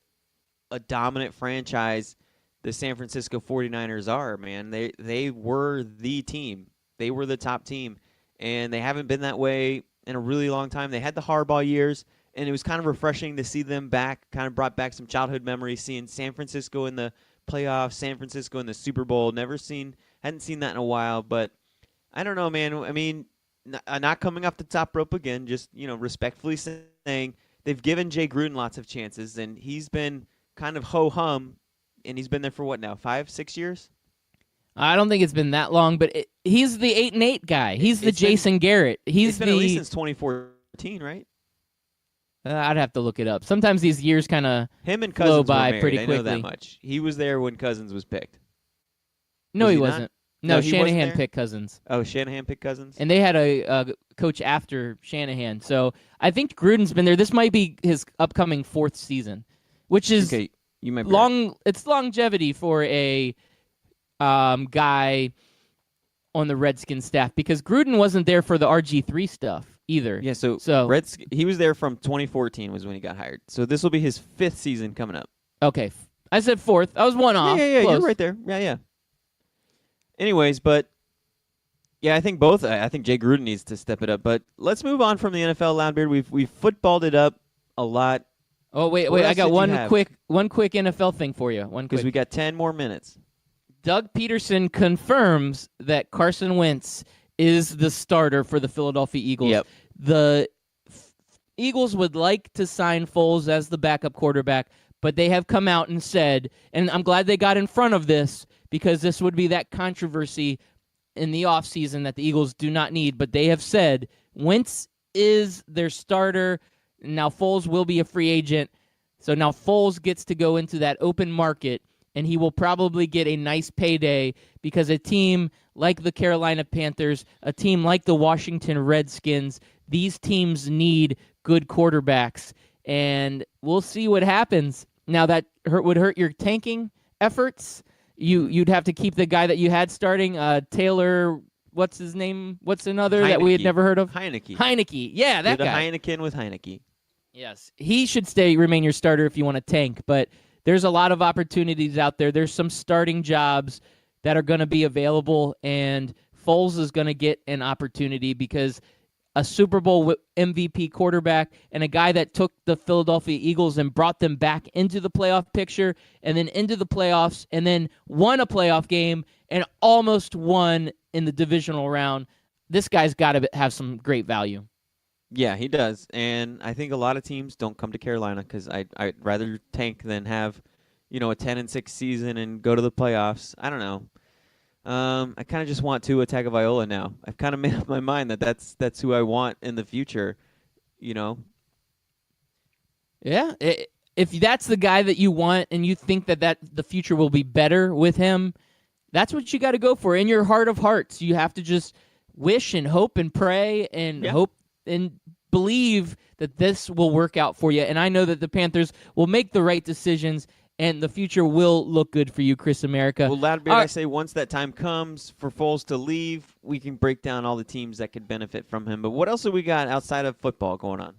Speaker 2: a dominant franchise the San Francisco 49ers are, man. They were the team. They were the top team, and they haven't been that way in a really long time. They had the Harbaugh years, and it was kind of refreshing to see them back, kind of brought back some childhood memories, seeing San Francisco in the playoffs, San Francisco in the Super Bowl. Hadn't seen that in a while, but I don't know, man. I mean, not coming off the top rope again, just, respectfully saying they've given Jay Gruden lots of chances, and he's been kind of ho-hum. And he's been there for what now, 5-6 years?
Speaker 3: I don't think it's been that long, but he's the 8-8 guy. He's the Jason Garrett.
Speaker 2: It's been at least since 2014, right?
Speaker 3: I'd have to look it up. Sometimes these years kind of
Speaker 2: Him and
Speaker 3: flow
Speaker 2: Cousins
Speaker 3: by
Speaker 2: were married.
Speaker 3: pretty
Speaker 2: I
Speaker 3: quickly.
Speaker 2: know that much. He was there when Cousins was picked.
Speaker 3: No,
Speaker 2: Was
Speaker 3: he
Speaker 2: he not?
Speaker 3: wasn't. No,
Speaker 2: No, he wasn't
Speaker 3: Shanahan
Speaker 2: there?
Speaker 3: picked Cousins.
Speaker 2: Oh, Shanahan picked Cousins?
Speaker 3: And they had a coach after Shanahan. So I think Gruden's been there. This might be his upcoming 4th season, which is
Speaker 2: Okay, you might be right.
Speaker 3: long. It's longevity for a guy on the Redskins staff, because Gruden wasn't there for the RG3 stuff. either.
Speaker 2: Yeah, so he was there from 2014 was when he got hired. So this will be his 5th season coming up.
Speaker 3: Okay. I said 4th. I was one off.
Speaker 2: Yeah,
Speaker 3: Close.
Speaker 2: you're right there. Yeah. Anyways, but yeah, I think both. I think Jay Gruden needs to step it up. But let's move on from the NFL, Loudbeard. We've footballed it up a lot.
Speaker 3: Oh wait!
Speaker 2: What
Speaker 3: I
Speaker 2: else
Speaker 3: got
Speaker 2: did you
Speaker 3: one
Speaker 2: have?
Speaker 3: quick NFL thing for you.
Speaker 2: Because we got 10 more minutes.
Speaker 3: Doug Peterson confirms that Carson Wentz is the starter for the Philadelphia Eagles.
Speaker 2: Yep.
Speaker 3: The Eagles would like to sign Foles as the backup quarterback, but they have come out and said, and I'm glad they got in front of this because this would be that controversy in the offseason that the Eagles do not need, but they have said Wentz is their starter. Now Foles will be a free agent. So now Foles gets to go into that open market, and he will probably get a nice payday because a team like the Carolina Panthers, a team like the Washington Redskins, these teams need good quarterbacks, and we'll see what happens. Now that would hurt your tanking efforts. You'd have to keep the guy that you had starting, Taylor. What's his name? What's another that we had never heard of?
Speaker 2: Heineke.
Speaker 3: Yeah, that
Speaker 2: Did
Speaker 3: guy.
Speaker 2: a Heineken with Heineke.
Speaker 3: Yes, he should remain your starter if you want to tank. But there's a lot of opportunities out there. There's some starting jobs that are going to be available, and Foles is going to get an opportunity because a Super Bowl MVP quarterback and a guy that took the Philadelphia Eagles and brought them back into the playoff picture and then into the playoffs and then won a playoff game and almost won in the divisional round. This guy's got to have some great value.
Speaker 2: Yeah, he does. And I think a lot of teams don't come to Carolina because I'd rather tank than have, a 10-6 season and go to the playoffs. I don't know. I kind of just want Tua Tagovailoa now. I've kind of made up my mind that's who I want in the future,
Speaker 3: Yeah, if that's the guy that you want and you think that the future will be better with him, that's what you got to go for. In your heart of hearts, you have to just wish and hope and pray and hope and believe that this will work out for you. And I know that the Panthers will make the right decisions and the future will look good for you, Chris America.
Speaker 2: Well, Loudbeard, I say once that time comes for Foles to leave, we can break down all the teams that could benefit from him. But what else have we got outside of football going on?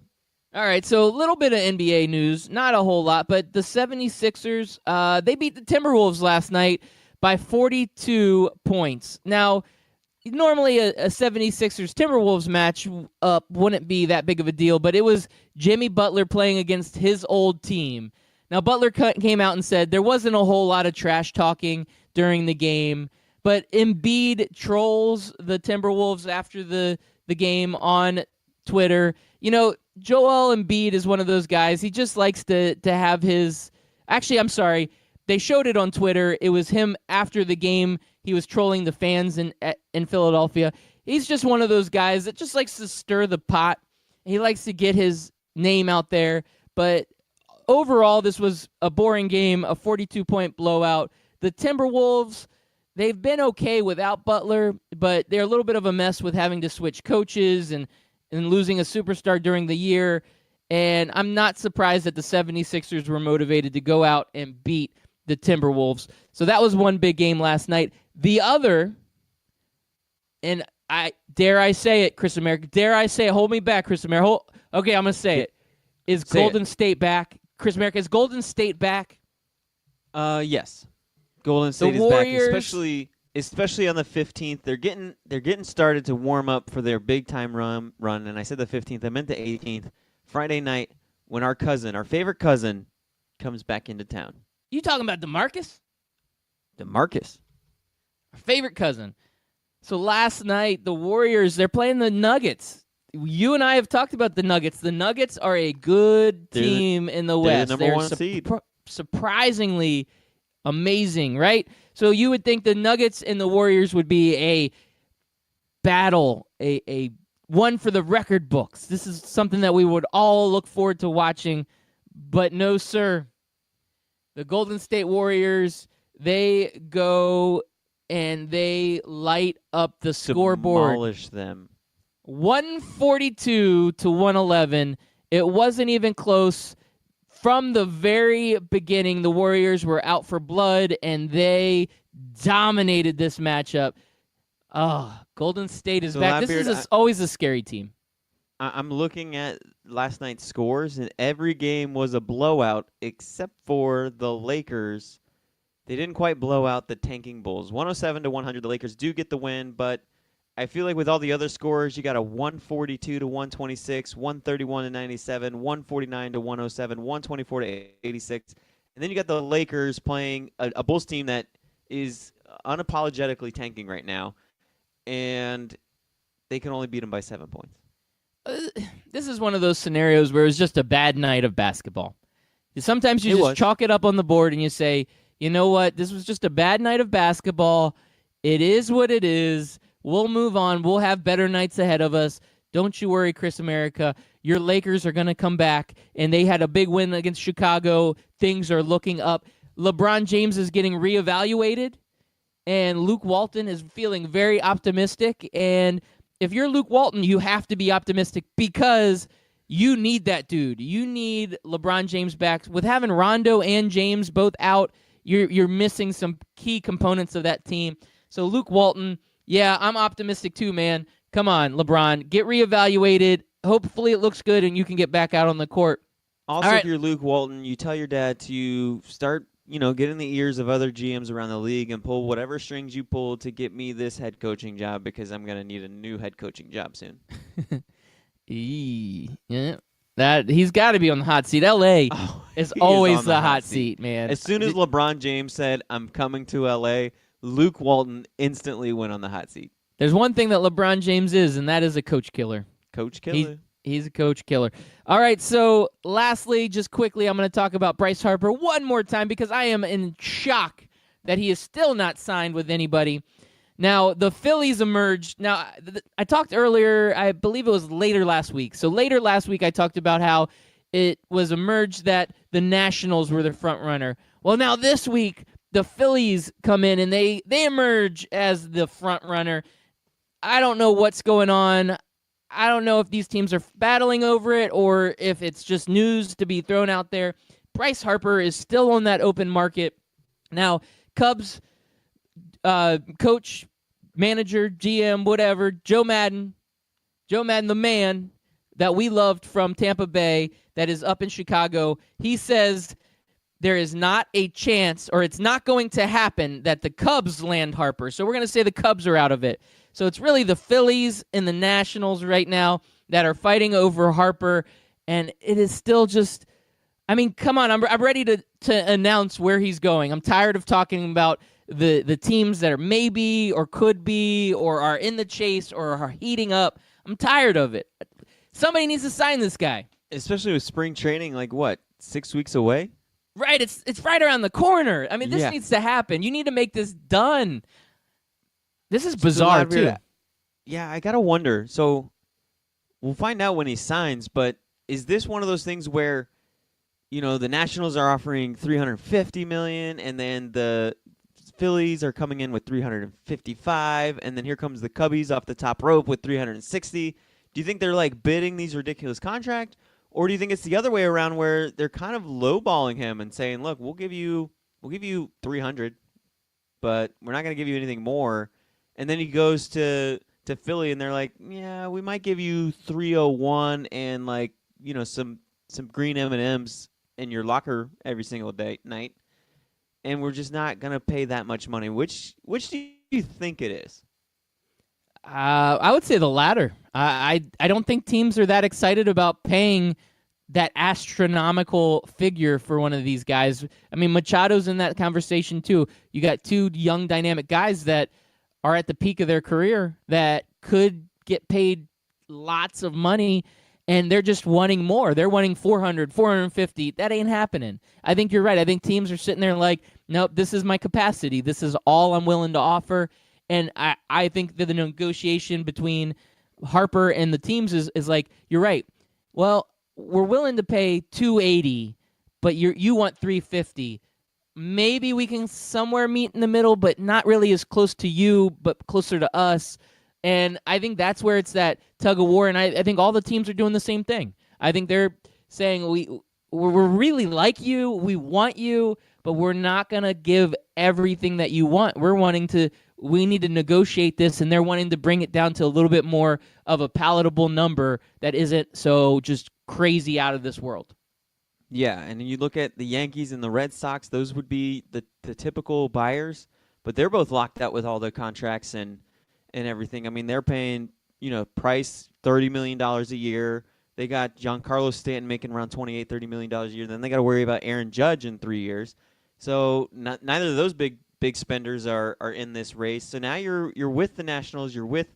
Speaker 3: All right, so a little bit of NBA news, not a whole lot, but the 76ers, they beat the Timberwolves last night by 42 points. Now, normally a 76ers Timberwolves match wouldn't be that big of a deal, but it was Jimmy Butler playing against his old team. Now, Butler came out and said there wasn't a whole lot of trash talking during the game, but Embiid trolls the Timberwolves after the game on Twitter. Joel Embiid is one of those guys. He just likes to have his... Actually, I'm sorry. They showed it on Twitter. It was him after the game. He was trolling the fans in Philadelphia. He's just one of those guys that just likes to stir the pot. He likes to get his name out there, but overall, this was a boring game, a 42-point blowout. The Timberwolves, they've been okay without Butler, but they're a little bit of a mess with having to switch coaches and losing a superstar during the year. And I'm not surprised that the 76ers were motivated to go out and beat the Timberwolves. So that was one big game last night. The other, and dare I say it, Chris America, dare I say it, hold me back, Chris America. Okay, I'm going to say it. Is Golden State back? Chris America, is Golden State back?
Speaker 2: Yes. Golden State is
Speaker 3: Warriors,
Speaker 2: back, especially on the 15th. They're getting started to warm up for their big time run. And I said the 15th. I meant the 18th. Friday night when our favorite cousin, comes back into town.
Speaker 3: You talking about DeMarcus?
Speaker 2: DeMarcus,
Speaker 3: Our favorite cousin. So last night, the Warriors, they're playing the Nuggets. You and I have talked about the Nuggets. The Nuggets are a good team in the West.
Speaker 2: They're the number one seed.
Speaker 3: Surprisingly amazing, right? So you would think the Nuggets and the Warriors would be a battle, a one for the record books. This is something that we would all look forward to watching. But no, sir. The Golden State Warriors, they go and they light up the scoreboard.
Speaker 2: Demolish them.
Speaker 3: 142 to 111. It wasn't even close. From the very beginning, the Warriors were out for blood, and they dominated this matchup. Oh, Golden State is back. This is always a scary team.
Speaker 2: I'm looking at last night's scores, and every game was a blowout except for the Lakers. They didn't quite blow out the tanking Bulls. 107-100. The Lakers do get the win, but I feel like with all the other scores, you got a 142-126, 131-97, 149-107, 124-86, and then you got the Lakers playing a Bulls team that is unapologetically tanking right now, and they can only beat them by 7 points.
Speaker 3: This is one of those scenarios where it's just a bad night of basketball. Sometimes you
Speaker 2: It
Speaker 3: just
Speaker 2: was.
Speaker 3: chalk it up on the board and you say, you know what, this was just a bad night of basketball. It is what it is. We'll move on. We'll have better nights ahead of us. Don't you worry, Chris America. Your Lakers are going to come back, and they had a big win against Chicago. Things are looking up. LeBron James is getting reevaluated, and Luke Walton is feeling very optimistic. And if you're Luke Walton, you have to be optimistic because you need that dude. You need LeBron James back. With having Rondo and James both out, you're missing some key components of that team. So Luke Walton, yeah, I'm optimistic too, man. Come on, LeBron, get reevaluated. Hopefully it looks good and you can get back out on the court.
Speaker 2: Also,
Speaker 3: All right.
Speaker 2: if you're Luke Walton, you tell your dad to start, get in the ears of other GMs around the league and pull whatever strings you pull to get me this head coaching job because I'm going to need a new head coaching job soon.
Speaker 3: Yeah, that he's got to be on the hot seat. LA is
Speaker 2: he
Speaker 3: always
Speaker 2: on
Speaker 3: the hot seat, man.
Speaker 2: As soon as LeBron James said, I'm coming to LA, Luke Walton instantly went on the hot seat.
Speaker 3: There's one thing that LeBron James is, and that is a coach killer.
Speaker 2: Coach killer.
Speaker 3: He's a coach killer. All right, so lastly, just quickly, I'm going to talk about Bryce Harper one more time because I am in shock that he is still not signed with anybody. Now, the Phillies emerged. Now, I talked earlier, I believe it was later last week. So later last week, I talked about how it was emerged that the Nationals were the front runner. Well, now this week, the Phillies come in and they emerge as the front runner. I don't know what's going on. I don't know if these teams are battling over it or if it's just news to be thrown out there. Bryce Harper is still on that open market. Now, Cubs coach, manager, GM, whatever, Joe Madden, the man that we loved from Tampa Bay that is up in Chicago, he says there is not a chance or it's not going to happen that the Cubs land Harper. So we're going to say the Cubs are out of it. So it's really the Phillies and the Nationals right now that are fighting over Harper, and it is still just, I mean, come on, I'm ready to announce where he's going. I'm tired of talking about the teams that are maybe or could be or are in the chase or are heating up. I'm tired of it. Somebody needs to sign this guy.
Speaker 2: Especially with spring training, 6 weeks away?
Speaker 3: Right, it's right around the corner. I mean, this
Speaker 2: Yeah.
Speaker 3: needs to happen. You need to make this done. This is bizarre, too.
Speaker 2: Yeah, I got to wonder. So we'll find out when he signs, but is this one of those things where, the Nationals are offering $350 million, and then the Phillies are coming in with $355, and then here comes the Cubbies off the top rope with $360. Do you think they're bidding these ridiculous contracts, or do you think it's the other way around where they're kind of lowballing him and saying, "Look, we'll give you $300, but we're not going to give you anything more." And then he goes to Philly, and they're like, "Yeah, we might give you $301 and some green M&Ms in your locker every single night, and we're just not gonna pay that much money." Which do you think it is?
Speaker 3: I would say the latter. I don't think teams are that excited about paying that astronomical figure for one of these guys. I mean, Machado's in that conversation too. You got two young, dynamic guys that are at the peak of their career that could get paid lots of money, and they're just wanting more. They're wanting 400, 450. That ain't happening. I think you're right. I think teams are sitting there like, nope, this is my capacity. This is all I'm willing to offer. And I think that the negotiation between Harper and the teams is like, you're right. Well, we're willing to pay $280, but you want $350. Maybe we can somewhere meet in the middle, but not really as close to you, but closer to us. And I think that's where it's that tug of war, and I think all the teams are doing the same thing. I think they're saying we're really like you, we want you, but we're not going to give everything that you want. We're wanting to we need to negotiate this, and they're wanting to bring it down to a little bit more of a palatable number that isn't so just crazy out of this world.
Speaker 2: Yeah, and you look at the Yankees and the Red Sox; those would be the typical buyers, but they're both locked out with all their contracts and everything. I mean, they're paying Price $30 million a year. They got Giancarlo Stanton making around $28-30 million a year. Then they got to worry about Aaron Judge in 3 years. So neither of those big spenders are in this race. So now you're with the Nationals, you're with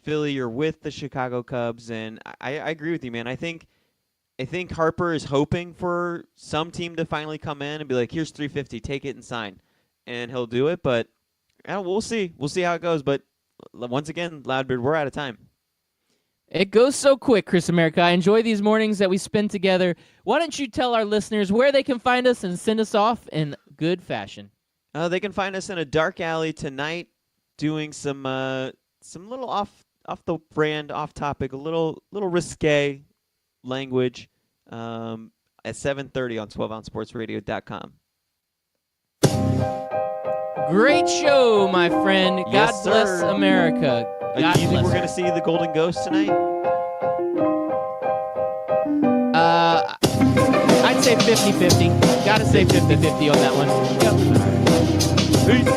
Speaker 2: Philly, you're with the Chicago Cubs, and I agree with you, man. I think Harper is hoping for some team to finally come in and be like, here's $350, take it and sign, and he'll do it. But we'll see. We'll see how it goes. But once again, Loudbeard, we're out of time.
Speaker 3: It goes so quick, Chris America. I enjoy these mornings that we spend together. Why don't you tell our listeners where they can find us and send us off in good fashion?
Speaker 2: They can find us in a dark alley tonight, doing some little off the brand, off topic, a little risque language at 7:30 on 12ouncesportsradio.com.
Speaker 3: Great show, my friend. God
Speaker 2: Yes,
Speaker 3: bless
Speaker 2: sir.
Speaker 3: America.
Speaker 2: Do
Speaker 3: God
Speaker 2: you think
Speaker 3: bless
Speaker 2: we're
Speaker 3: her.
Speaker 2: going to see the Golden Ghost tonight?
Speaker 3: I'd say 50-50. Gotta say 50-50 on that one. Yep.
Speaker 2: Peace.